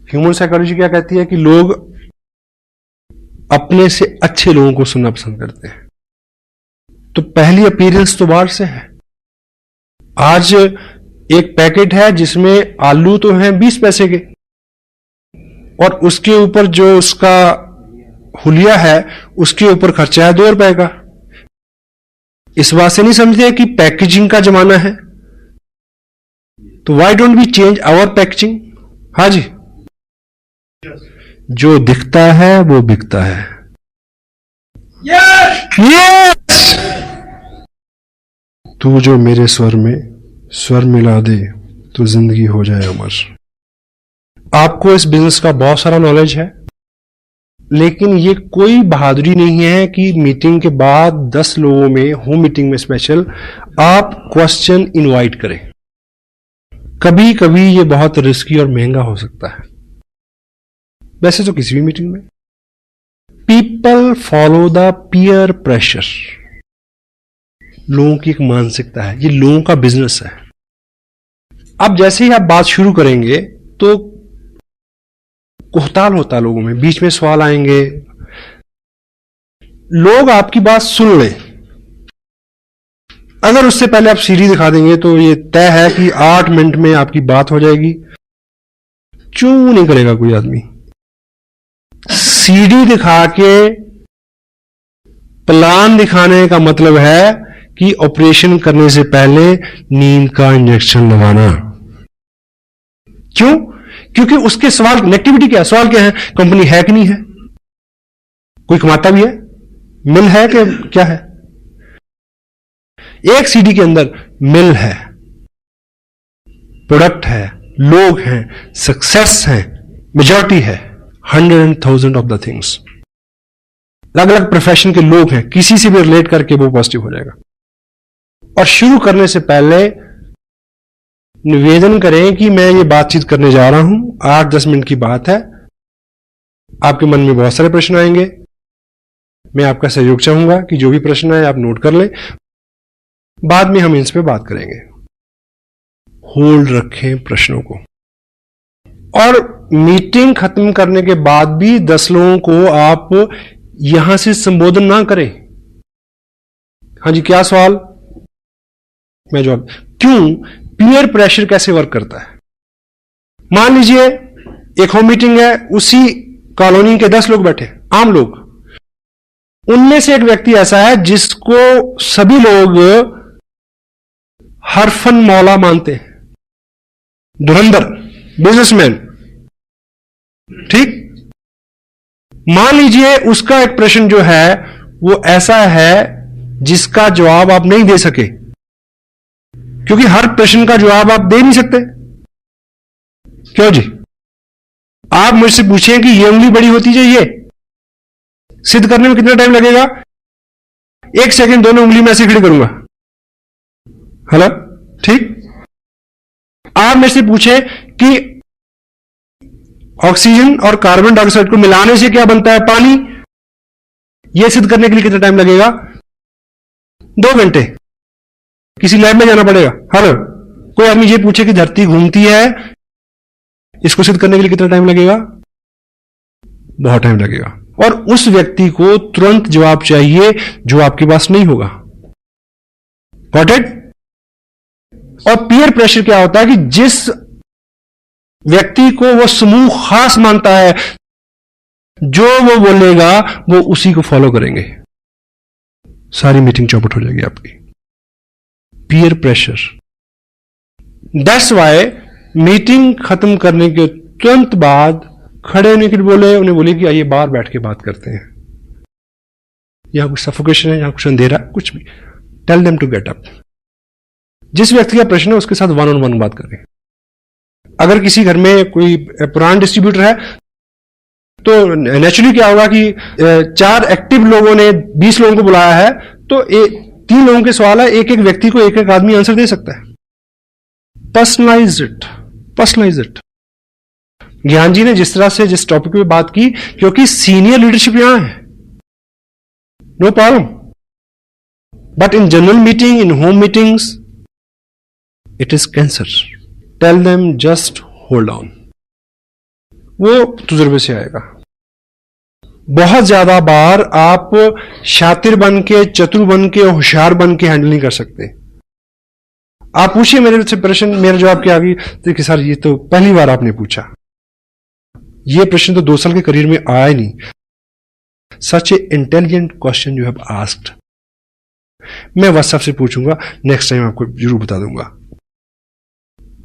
ह्यूमन साइकोलॉजी क्या कहती है कि लोग अपने से अच्छे लोगों को सुनना पसंद करते हैं। तो पहली अपीयरेंस तो बाहर से है। आज एक पैकेट है जिसमें आलू तो हैं 20 पैसे के और उसके ऊपर जो उसका हुलिया है उसके ऊपर खर्चा है 2 रुपए का। इस बात से नहीं समझते कि पैकेजिंग का जमाना है, तो why don't we change our packaging. हाँ जी, जो दिखता है वो बिकता है। यस, तू जो मेरे स्वर में स्वर मिला दे तो जिंदगी हो जाए अमर। आपको इस बिजनेस का बहुत सारा नॉलेज है, लेकिन ये कोई बहादुरी नहीं है कि मीटिंग के बाद 10 लोगों में, होम मीटिंग में स्पेशल, आप क्वेश्चन इनवाइट करें। कभी कभी ये बहुत रिस्की और महंगा हो सकता है, वैसे तो किसी भी मीटिंग में। People follow the peer pressure, लोगों की एक मानसिकता है, ये लोगों का बिजनेस है। अब जैसे ही आप बात शुरू करेंगे तो कोहताल होता है लोगों में, बीच में सवाल आएंगे, लोग आपकी बात सुन लें। अगर उससे पहले आप सीढ़ी दिखा देंगे तो ये तय है कि 8 मिनट में आपकी बात हो जाएगी। क्यों नहीं करेगा कोई आदमी? सीढ़ी दिखा के प्लान दिखाने का मतलब है कि ऑपरेशन करने से पहले नींद का इंजेक्शन लगाना। क्यों? क्योंकि उसके सवाल, नेगेटिविटी क्या है, सवाल क्या है, कंपनी है कि नहीं है, कोई कमाता भी है, मिल है कि क्या है। एक सीडी के अंदर मिल है, प्रोडक्ट है, लोग हैं, सक्सेस है, मेजॉरिटी है, 100,000 ऑफ द थिंग्स। अलग अलग प्रोफेशन के लोग हैं, किसी से भी रिलेट करके वो पॉजिटिव हो जाएगा। और शुरू करने से पहले निवेदन करें कि मैं ये बातचीत करने जा रहा हूं, 8-10 मिनट की बात है, आपके मन में बहुत सारे प्रश्न आएंगे, मैं आपका सहयोग चाहूंगा कि जो भी प्रश्न है आप नोट कर लें, बाद में हम इस पे बात करेंगे। होल्ड रखें प्रश्नों को, और मीटिंग खत्म करने के बाद भी 10 लोगों को आप यहां से संबोधन ना करें। हाँ जी, क्या सवाल, मैं जवाब। क्यों? पीयर प्रेशर कैसे वर्क करता है? मान लीजिए एक होम मीटिंग है, उसी कॉलोनी के 10 लोग बैठे, आम लोग, उनमें से एक व्यक्ति ऐसा है जिसको सभी लोग हरफन मौला मानते हैं, धुरंधर बिजनेसमैन, ठीक। मान लीजिए उसका एक प्रश्न जो है वो ऐसा है जिसका जवाब आप नहीं दे सके, क्योंकि हर प्रश्न का जवाब आप दे नहीं सकते। क्यों जी? आप मुझसे पूछें कि ये उंगली बड़ी होती चाहिए, सिद्ध करने में कितना टाइम लगेगा? 1 सेकंड, दोनों उंगली में ऐसे खड़ी करूंगा। हेलो, ठीक। आप मेरे से पूछे कि ऑक्सीजन और कार्बन डाइऑक्साइड को मिलाने से क्या बनता है? पानी। यह सिद्ध करने के लिए कितना टाइम लगेगा? 2 घंटे। किसी लैब में जाना पड़ेगा। हेलो, कोई आदमी ये पूछे कि धरती घूमती है, इसको सिद्ध करने के लिए कितना टाइम लगेगा? बहुत टाइम लगेगा। और उस व्यक्ति को तुरंत जवाब चाहिए जो आपके पास नहीं होगा। Got it? और पीयर प्रेशर क्या होता है कि जिस व्यक्ति को वो समूह खास मानता है, जो वो बोलेगा वो उसी को फॉलो करेंगे, सारी मीटिंग चौपट हो जाएगी आपकी। Peer pressure. That's why meeting खत्म करने के तुरंत बाद खड़े होने के लिए बोले, उन्हें बोले कि आइए बाहर बैठ के बात करते हैं, यहां कुछ सफोकेशन है, यहां कुछ अंधेरा, कुछ भी। Tell them to get up. जिस व्यक्ति का प्रश्न है उसके साथ वन ऑन वन बात करें। अगर किसी घर में कोई पुराना डिस्ट्रीब्यूटर है तो नेचुरली क्या होगा कि 4 एक्टिव लोगों ने 20 लोगों को बुलाया है, तो 3 लोगों के सवाल है, एक एक व्यक्ति को एक एक आदमी आंसर दे सकता है। Personalize it, personalize it. Gyan ji ने जिस तरह से जिस टॉपिक पे बात की, क्योंकि सीनियर लीडरशिप यहां है, no problem, but in general meeting, in home meetings, it is cancer. Tell them just hold on. वो तजुर्बे से आएगा। बहुत ज्यादा बार आप शातिर बन के, चतुर बन के, होशियार बन के हैंडल नहीं कर सकते। आप पूछिए मेरे से प्रश्न, मेरा जवाब क्या आ गई, देखिए सर ये तो पहली बार आपने पूछा, ये प्रश्न तो 2 साल के करियर में आया ही नहीं। Such a intelligent question you have asked. मैं व्हाट्सएप से पूछूंगा, नेक्स्ट टाइम आपको जरूर बता दूंगा।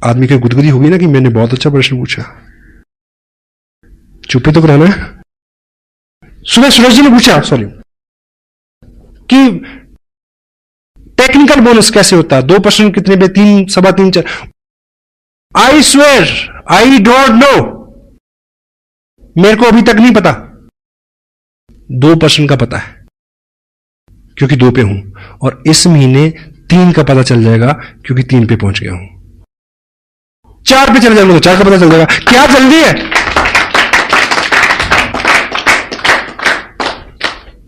आदमी की गुदगुदी होगी ना कि मैंने बहुत अच्छा प्रश्न पूछा। चुप्पी तो कराना है। सुबह सूरज जी ने पूछा, सॉरी, कि टेक्निकल बोनस कैसे होता है, 2 प्रश्न कितने पे, 3, सवा 3, 4। I swear I don't know, मेरे को अभी तक नहीं पता। 2 प्रश्न का पता है क्योंकि 2 पे हूं, और इस महीने 3 का पता चल जाएगा क्योंकि 3 पे पहुंच गया हूं। 4 पे चले जाऊंगा तो 4 का पता चल जाएगा। क्या जल्दी है,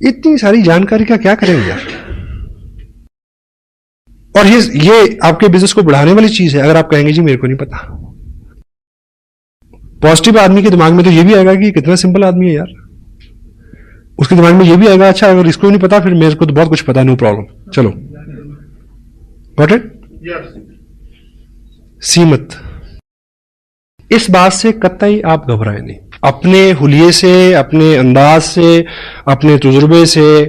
इतनी सारी जानकारी का क्या करेंगे यार। और ये आपके बिजनेस को बढ़ाने वाली चीज है। अगर आप कहेंगे जी मेरे को नहीं पता, पॉजिटिव आदमी के दिमाग में तो ये भी आएगा कि कितना सिंपल आदमी है यार। उसके दिमाग में ये भी आएगा, अच्छा अगर इसको नहीं पता फिर मेरे को तो बहुत कुछ पता, नो प्रॉब्लम, चलो गॉट इट। सीमत। इस बात से कतई आप घबराए नहीं। अपने हुलिये से, अपने अंदाज से, अपने तजुर्बे से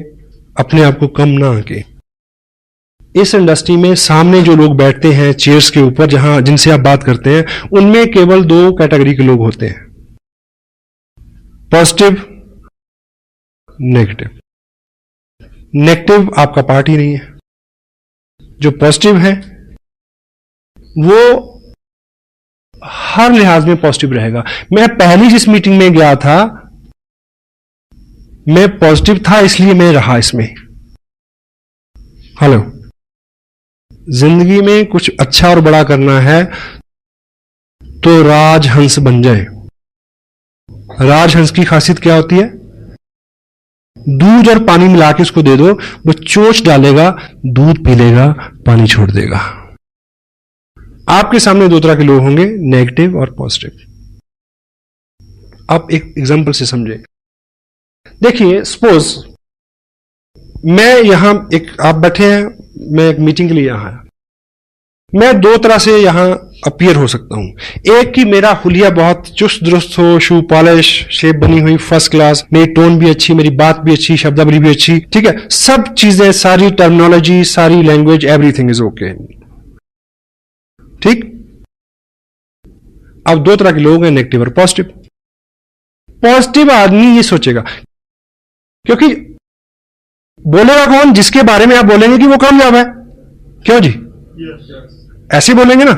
अपने आप को कम ना आके। इस इंडस्ट्री में सामने जो लोग बैठते हैं चेयर्स के ऊपर, जहां जिनसे आप बात करते हैं, उनमें केवल 2 कैटेगरी के लोग होते हैं, पॉजिटिव, नेगेटिव। नेगेटिव आपका पार्ट ही नहीं है। जो पॉजिटिव है वो हर लिहाज में पॉजिटिव रहेगा। मैं पहली जिस मीटिंग में गया था, मैं पॉजिटिव था इसलिए मैं रहा इसमें। हेलो, जिंदगी में कुछ अच्छा और बड़ा करना है तो राजहंस बन जाए। राजहंस की खासियत क्या होती है? दूध और पानी मिला के उसको दे दो, वो चोंच डालेगा, दूध पी लेगा, पानी छोड़ देगा। आपके सामने 2 तरह के लोग होंगे, नेगेटिव और पॉजिटिव। आप एक एग्जांपल से समझे। देखिए, सपोज मैं यहां आप बैठे हैं, मैं एक मीटिंग के लिए यहां आया। मैं 2 तरह से यहां अपीयर हो सकता हूं। एक कि मेरा हुलिया बहुत चुस्त दुरुस्त हो, शू पॉलिश, शेप बनी हुई फर्स्ट क्लास, मेरी टोन भी अच्छी, मेरी बात भी अच्छी, शब्दावली भी अच्छी, ठीक है, सब चीजें, सारी टर्मिनोलॉजी, सारी लैंग्वेज, एवरीथिंग इज ओके, ठीक। अब 2 तरह के लोग हैं, नेगेटिव और पॉजिटिव। पॉजिटिव आदमी ये सोचेगा, क्योंकि बोलेगा कौन? जिसके बारे में आप बोलेंगे कि वो कामयाब है। क्यों जी? ऐसे बोलेंगे ना,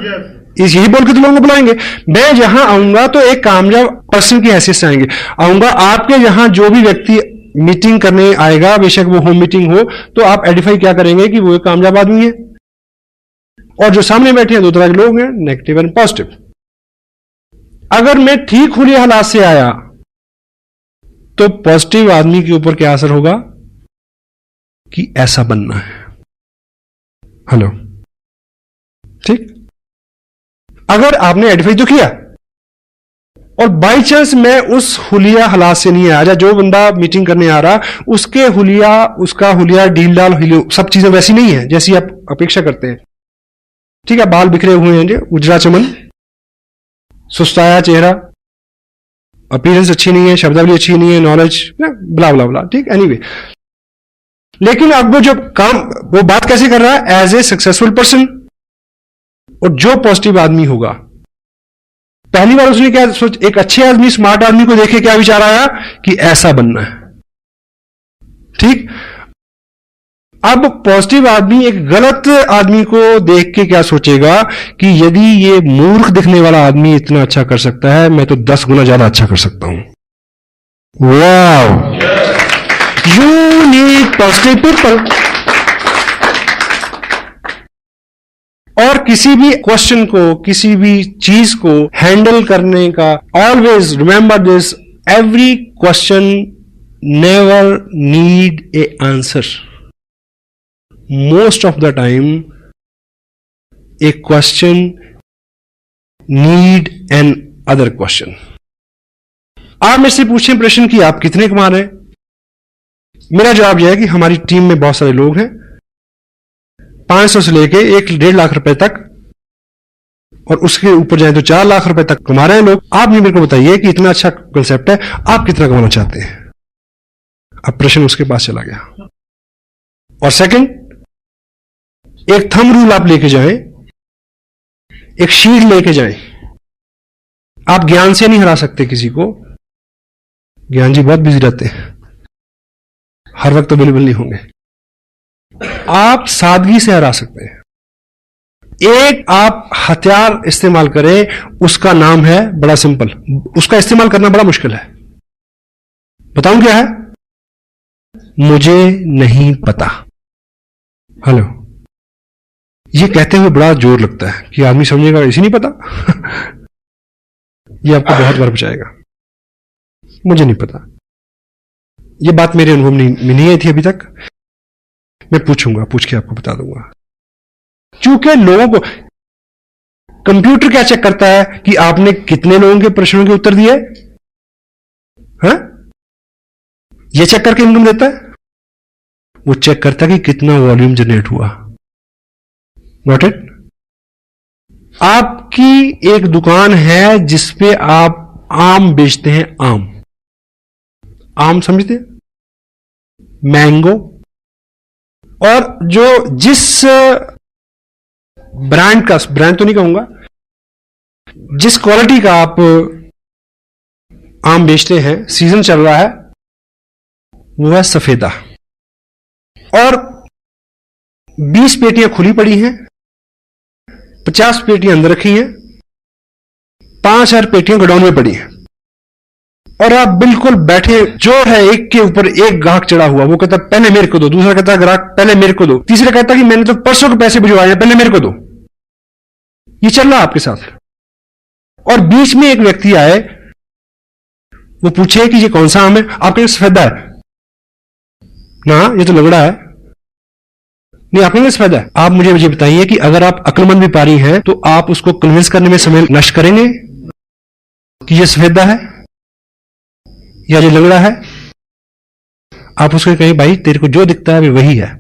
यही बोल के तो लोगों को बुलाएंगे। मैं जहां आऊंगा तो एक कामयाब पर्सन की हैसियत से आऊंगा। आपके यहां जो भी व्यक्ति मीटिंग करने आएगा, बेशक वो होम मीटिंग हो, तो आप आइडेंटिफाई क्या करेंगे कि वो एक कामयाब आदमी है। और जो सामने बैठे हैं 2 तरह के लोग हैं, नेगेटिव एंड पॉजिटिव। अगर मैं ठीक हुलिया हालात से आया तो पॉजिटिव आदमी के ऊपर क्या असर होगा कि ऐसा बनना है। हेलो, ठीक। अगर आपने आइडेंटिफाई तो किया और बाई चांस मैं उस हुलिया हालात से नहीं आया, जो बंदा मीटिंग करने आ रहा उसका हुलिया ढील डाल, सब चीजें वैसी नहीं है जैसी आप अपेक्षा करते हैं, ठीक है, बाल बिखरे हुए हैं, उजरा चमन, सुस्ताया चेहरा, अपीयरेंस अच्छी नहीं है, शब्दावली अच्छी नहीं है, नॉलेज ब्ला ब्ला ब्ला, ठीक, एनीवे। लेकिन अब वो जो काम, वो बात कैसे कर रहा है? As a successful person. और जो पॉजिटिव आदमी होगा, पहली बार उसने क्या सोच, एक अच्छे आदमी, स्मार्ट आदमी को देखे क्या विचार आया कि ऐसा बनना है, ठीक। अब पॉजिटिव आदमी एक गलत आदमी को देख के क्या सोचेगा कि यदि ये मूर्ख दिखने वाला आदमी इतना अच्छा कर सकता है, मैं तो 10 गुना ज्यादा अच्छा कर सकता हूं। Wow, you need positive people. और किसी भी क्वेश्चन को, किसी भी चीज को हैंडल करने का, always remember this, every question never need A answer. Most of the time, a question need an other question. आप मेरे से पूछें प्रश्न कि आप कितने कमा रहे हैं। मेरा जवाब यह है कि हमारी टीम में बहुत सारे लोग हैं, 500 से लेके 1-1.5 लाख रुपए तक, और उसके ऊपर जाए तो 4 लाख रुपए तक कमा रहे हैं लोग। आप मेरे को बताइए कि इतना अच्छा कंसेप्ट है, आप कितना कमाना चाहते हैं। अब प्रश्न उसके पास चला गया। और सेकंड, एक थंब रूल आप लेके जाएं, एक शीट लेके जाएं। आप ज्ञान से नहीं हरा सकते किसी को, ज्ञान जी बहुत बिजी रहते हैं, हर वक्त अवेलेबल नहीं होंगे। आप सादगी से हरा सकते हैं। एक आप हथियार इस्तेमाल करें, उसका नाम है, बड़ा सिंपल, उसका इस्तेमाल करना बड़ा मुश्किल है। बताऊं क्या है? मुझे नहीं पता। हेलो, ये कहते हुए बड़ा जोर लगता है कि आदमी समझेगा इसी नहीं पता। ये आपको बहुत बार बचाएगा, मुझे नहीं पता। ये बात मेरे अनुभव में नहीं आई थी अभी तक, मैं पूछूंगा, पूछ के आपको बता दूंगा। क्योंकि लोगों को कंप्यूटर क्या चेक करता है कि आपने कितने लोगों के प्रश्नों के उत्तर दिए, हाँ? ये चेक करके इनकम देता है। वो चेक करता है कि कितना वॉल्यूम जनरेट हुआ। Not it? आपकी एक दुकान है जिसपे आप आम बेचते हैं। आम समझते हैं? मैंगो। और जो जिस ब्रांड का, ब्रांड तो नहीं कहूंगा, जिस क्वालिटी का आप आम बेचते हैं, सीजन चल रहा है, वो है सफेदा। और 20 पेटियां खुली पड़ी हैं, 50 पेटियां अंदर रखी हैं, 5000 पेटियां गोडाउन में पड़ी हैं। और आप बिल्कुल बैठे, जो है एक के ऊपर एक ग्राहक चढ़ा हुआ, वो कहता पहले मेरे को दो, दूसरा कहता ग्राहक पहले मेरे को दो, तीसरा कहता कि मैंने तो परसों के पैसे भिजवाए हैं, पहले मेरे को दो। ये चल रहा है आपके साथ। और बीच में एक व्यक्ति आए, वो पूछे कि ये कौन सा आम है? आपके सफेदा है ना, ये तो लगड़ा है। नहीं, आपके सफेदा है। आप मुझे ये बताइए कि अगर आप अक्लमंद व्यापारी हैं तो आप उसको कन्विंस करने में समय नष्ट करेंगे कि ये सफेदा है या ये लगड़ा है? आप उसको कहें भाई तेरे को जो दिखता है वे वही है,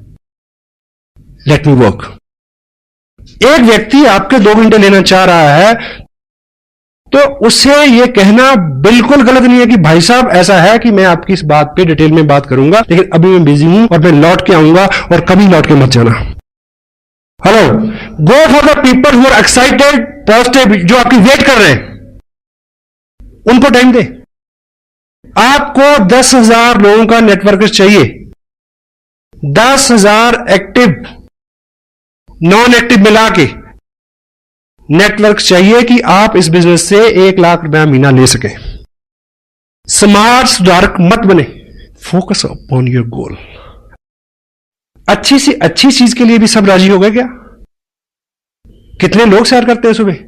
लेट मी वर्क। एक व्यक्ति आपके 2 घंटे लेना चाह रहा है तो उससे यह कहना बिल्कुल गलत नहीं है कि भाई साहब ऐसा है कि मैं आपकी इस बात पे डिटेल में बात करूंगा, लेकिन अभी मैं बिजी हूं और मैं लौट के आऊंगा, और कभी लौट के मत जाना। Hello, go for the people who are excited, positive, जो आपकी वेट कर रहे हैं, उनको टाइम दे। आपको 10,000 लोगों का नेटवर्क चाहिए, 10,000 एक्टिव नॉन एक्टिव मिला के नेटवर्क चाहिए कि आप इस बिजनेस से 1 लाख रुपया महीना ले सके। स्मार्ट सुधारक मत बने, फोकस अपॉन योर गोल। अच्छी सी अच्छी चीज के लिए भी सब राजी हो गए क्या? कितने लोग सैर करते हैं सुबह,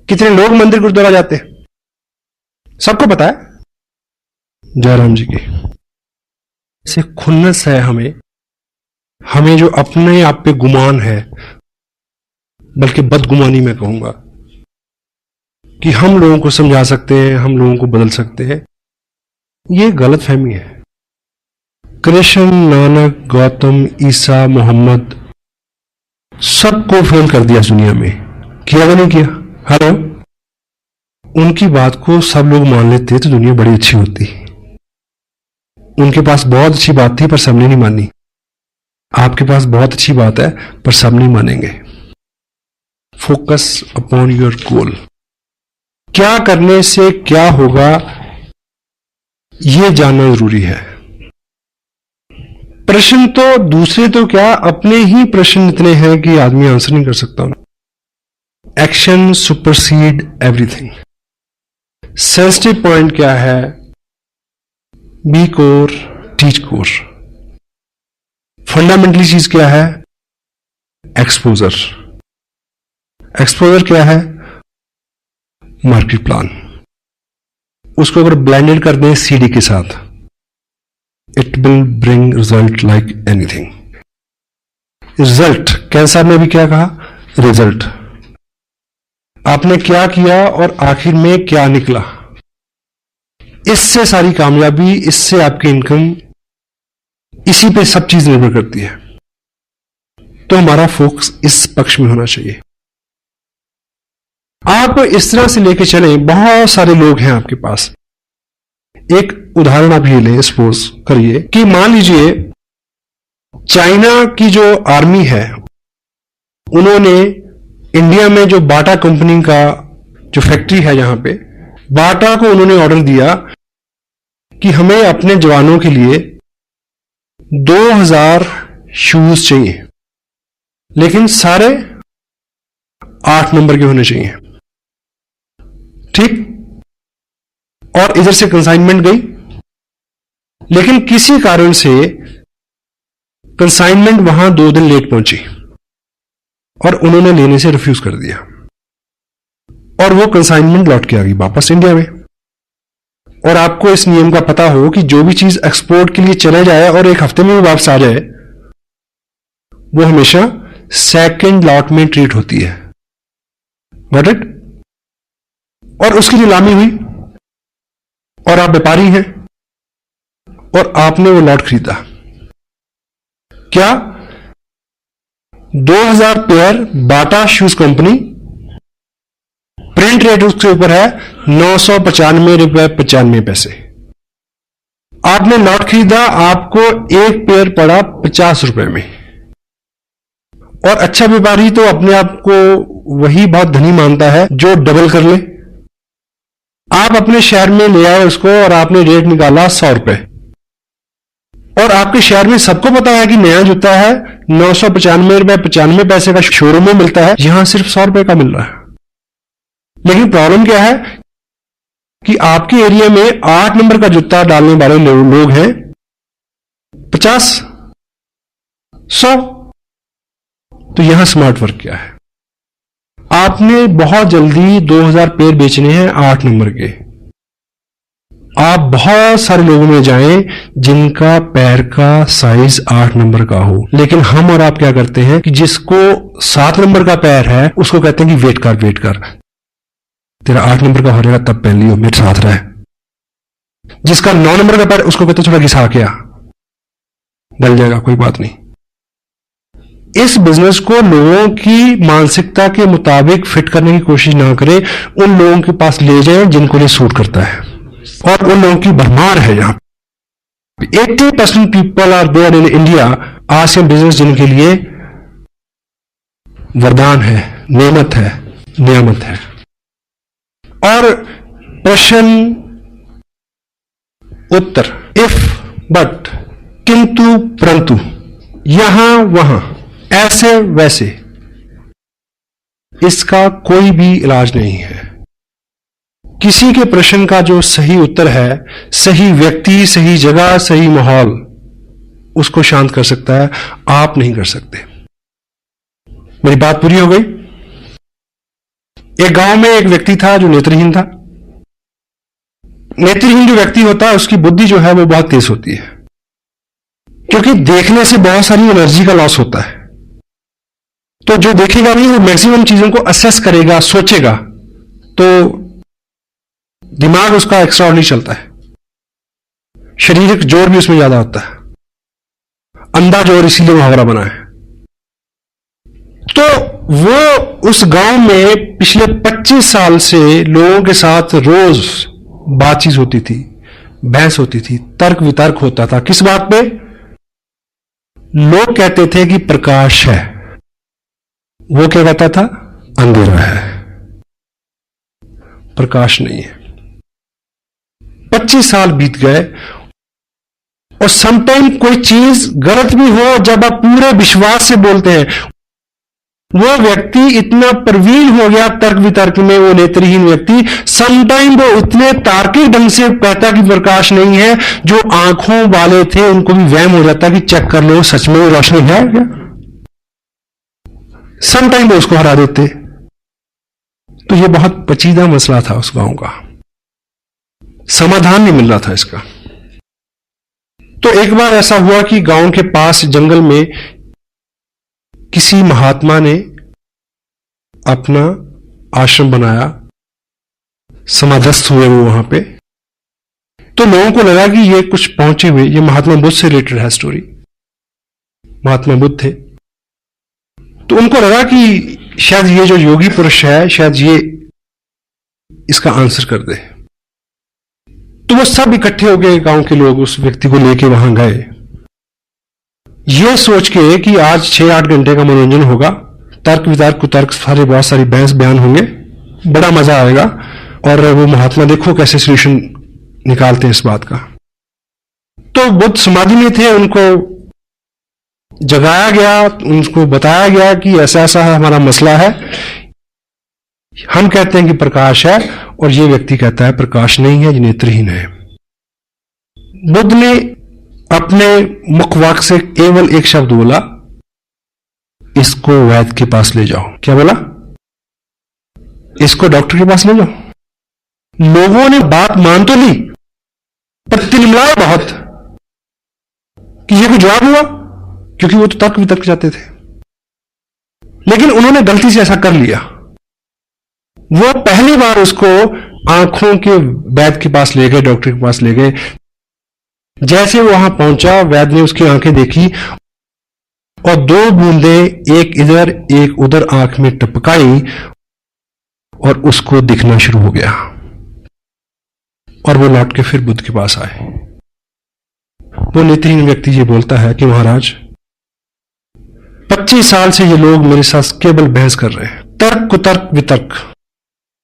कितने लोग मंदिर गुरुद्वारा जाते हैं, सबको पता है। जयराम जी की से खुन्नस है हमें जो अपने आप पे गुमान है, बल्कि बदगुमानी में कहूंगा, कि हम लोगों को समझा सकते हैं, हम लोगों को बदल सकते हैं। यह गलत फहमी है। कृष्ण, नानक, गौतम, ईसा, मोहम्मद सबको फेल कर दिया दुनिया में, किया या नहीं किया? हेलो, उनकी बात को सब लोग मान लेते तो दुनिया बड़ी अच्छी होती। उनके पास बहुत अच्छी बात थी पर सबने नहीं मानी। आपके पास बहुत अच्छी बात है पर सब नहीं मानेंगे। Focus upon your goal. क्या करने से क्या होगा यह जानना जरूरी है। प्रश्न तो दूसरे तो क्या, अपने ही प्रश्न इतने हैं कि आदमी आंसर नहीं कर सकता। Action supersede everything. Sensitive point क्या है? Be core, teach core. Fundamentally चीज क्या है? एक्सपोजर। एक्सपोजर क्या है? Market plan. उसको अगर ब्लेंडेड कर दें सीडी के साथ, it will bring result like anything. Result, cancer में भी क्या कहा? रिजल्ट। आपने क्या किया और आखिर में क्या निकला, इससे सारी कामयाबी, इससे आपकी इनकम, इसी पे सब चीज निर्भर करती है। तो हमारा फोकस इस पक्ष में होना चाहिए। आप इस तरह से लेके चलें, बहुत सारे लोग हैं आपके पास। एक उदाहरण आप ये लें, सपोज करिए कि मान लीजिए चाइना की जो आर्मी है, उन्होंने इंडिया में जो बाटा कंपनी का जो फैक्ट्री है, यहां पे बाटा को उन्होंने ऑर्डर दिया कि हमें अपने जवानों के लिए 2000 शूज चाहिए, लेकिन सारे 8 नंबर के होने चाहिए। ठीक? और इधर से कंसाइनमेंट गई, लेकिन किसी कारण से कंसाइनमेंट वहां 2 दिन लेट पहुंची और उन्होंने लेने से रिफ्यूज कर दिया, और वो कंसाइनमेंट लौट के आ गई वापस इंडिया में। और आपको इस नियम का पता हो कि जो भी चीज एक्सपोर्ट के लिए चले जाए और 1 हफ्ते में भी वापस आ जाए, वो हमेशा सेकंड लॉट में ट्रीट होती है। Got it? और उसकी नीलामी हुई और आप व्यापारी हैं और आपने वो लॉट खरीदा। क्या? 2000 पेयर बाटा शूज कंपनी, प्रिंट रेट उसके ऊपर है 995 रुपए 95 पैसे। आपने लॉट खरीदा, आपको एक पेयर पड़ा 50 रुपए में। और अच्छा व्यापारी तो अपने आप को वही बहुत धनी मानता है जो डबल कर ले। आप अपने शहर में ले आए उसको और आपने रेट निकाला 100 रुपए, और आपके शहर में सबको पता है कि नया जूता है 995 रुपए 95 पैसे का शोरूम में मिलता है, यहां सिर्फ 100 रुपए का मिल रहा है। लेकिन प्रॉब्लम क्या है कि आपके एरिया में 8 नंबर का जूता डालने वाले लोग हैं 50, 100। तो यहां स्मार्ट वर्क क्या है? आपने बहुत जल्दी 2000 पेयर बेचने हैं 8 नंबर के। आप बहुत सारे लोगों में जाएं जिनका पैर का साइज 8 नंबर का हो, लेकिन हम और आप क्या करते हैं कि जिसको 7 नंबर का पैर है उसको कहते हैं कि वेट कर, तेरा 8 नंबर का हो जाएगा तब पहन लियो, मेरे साथ रहे। जिसका 9 नंबर का पैर, उसको कहते थोड़ा घिसा के आ, गल जाएगा, कोई बात नहीं। इस बिजनेस को लोगों की मानसिकता के मुताबिक फिट करने की कोशिश ना करें, उन लोगों के पास ले जाएं जिनको ये सूट करता है, और उन लोगों की भरमार है। यहां 80% people are there in India आज के बिजनेस जिनके लिए वरदान है, नेमत है, नियामत है। और प्रश्न उत्तर, इफ, बट, किंतु, परंतु, यहां वहां, ऐसे वैसे, इसका कोई भी इलाज नहीं है। किसी के प्रश्न का जो सही उत्तर है, सही व्यक्ति, सही जगह, सही माहौल उसको शांत कर सकता है, आप नहीं कर सकते। मेरी बात पूरी हो गई? एक गांव में एक व्यक्ति था जो नेत्रहीन था। नेत्रहीन जो व्यक्ति होता है उसकी बुद्धि जो है वो बहुत तेज होती है, क्योंकि देखने से बहुत सारी एनर्जी का लॉस होता है। तो जो देखेगा नहीं वो मैक्सिमम चीजों को असेस करेगा, सोचेगा, तो दिमाग उसका एक्स्ट्राऑर्डिनरी चलता है। शारीरिक जोर भी उसमें ज्यादा होता है, अंधा जोर, इसीलिए मुहावरा बना है। तो वो उस गांव में पिछले 25 साल से लोगों के साथ रोज बातचीत होती थी, बहस होती थी, तर्क वितर्क होता था। किस बात पे? लोग कहते थे कि प्रकाश है, वो क्या कहता था? अंधेरा है, प्रकाश नहीं है। 25 साल बीत गए और समटाइम कोई चीज गलत भी हो, जब आप पूरे विश्वास से बोलते हैं, वो व्यक्ति इतना प्रवीण हो गया तर्क वितर्क में, वो नेत्रहीन व्यक्ति, समटाइम वो इतने तार्किक ढंग से कहता कि प्रकाश नहीं है, जो आंखों वाले थे उनको भी वहम हो जाता कि चेक कर लो सच में वो रोशनी है क्या। समटाइम वो उसको हरा देते। तो ये बहुत पेचीदा मसला था उस गांव का, समाधान नहीं मिल रहा था इसका। तो एक बार ऐसा हुआ कि गांव के पास जंगल में किसी महात्मा ने अपना आश्रम बनाया, समाधस्थ हुए वो वहां पे। तो लोगों को लगा कि ये कुछ पहुंचे हुए, ये महात्मा बुद्ध से रिलेटेड है स्टोरी, महात्मा बुद्ध थे। तो उनको लगा कि शायद ये जो योगी पुरुष है, शायद ये इसका आंसर कर दे। तो वो सब इकट्ठे हो गए, गांव के लोग उस व्यक्ति को लेके वहां गए, ये सोच के कि आज 6-8 घंटे का मनोरंजन होगा, तर्क वितर्क कुतर्क सारे, बहुत सारी बहस बयान होंगे, बड़ा मजा आएगा, और वो महात्मा देखो कैसे सोल्यूशन निकालते हैं इस बात का। तो बुद्ध समाधि में थे, उनको जगाया गया, उनको बताया गया कि ऐसा ऐसा हमारा मसला है, हम कहते हैं कि प्रकाश है और ये व्यक्ति कहता है प्रकाश नहीं है, ये नेत्रहीन है। बुद्ध ने अपने मुखवाक से केवल एक शब्द बोला, इसको वैद्य के पास ले जाओ। क्या बोला? इसको डॉक्टर के पास ले जाओ। लोगों ने बात मान तो ली, पर तिलमिलाए बहुत कि ये कोई जवाब हुआ, क्योंकि वो तो तर्क वितर्क जाते थे। लेकिन उन्होंने गलती से ऐसा कर लिया। वो पहली बार उसको आंखों के वैद्य के पास ले गए, डॉक्टर के पास ले गए। जैसे वो वहां पहुंचा, वैद्य ने उसकी आंखें देखी और 2 बूंदें एक इधर एक उधर आंख में टपकाई और उसको दिखना शुरू हो गया। और वो लौट के फिर बुद्ध के पास आए। वो नेत्रहीन व्यक्ति ये बोलता है कि महाराज, 25 साल से ये लोग मेरे साथ केवल बहस कर रहे हैं, तर्क कुतर्क वितर्क।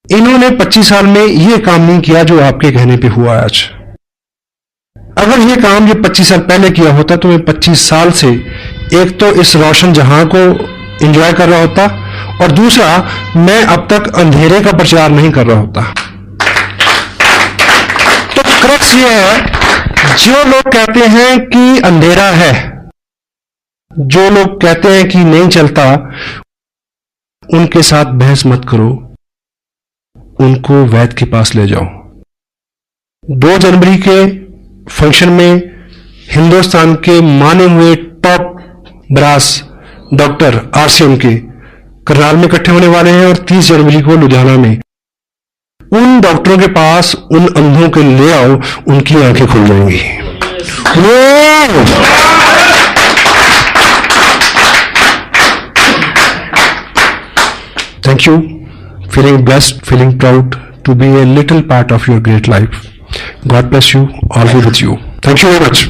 इन्होंने 25 साल में ये काम नहीं किया जो आपके कहने पे हुआ आज। अगर ये काम ये 25 साल पहले किया होता तो मैं 25 साल से एक तो इस रोशन जहां को एंजॉय कर रहा होता, और दूसरा मैं अब तक अंधेरे का प्रचार नहीं कर रहा होता। तो क्रक्स ये है, जो लोग कहते हैं कि अंधेरा है, जो लोग कहते हैं कि नहीं चलता, उनके साथ बहस मत करो, उनको वैद्य के पास ले जाओ। 2 जनवरी के फंक्शन में हिंदुस्तान के माने हुए टॉप ब्रास डॉक्टर आरसीएम के करनाल में इकट्ठे होने वाले हैं, और 30 जनवरी को लुधियाना में। उन डॉक्टरों के पास उन अंधों के ले आओ, उनकी आंखें खुल जाएंगी। Thank you. Feeling blessed, feeling proud to be a little part of your great life. God bless you, all be with you. Thank you very much.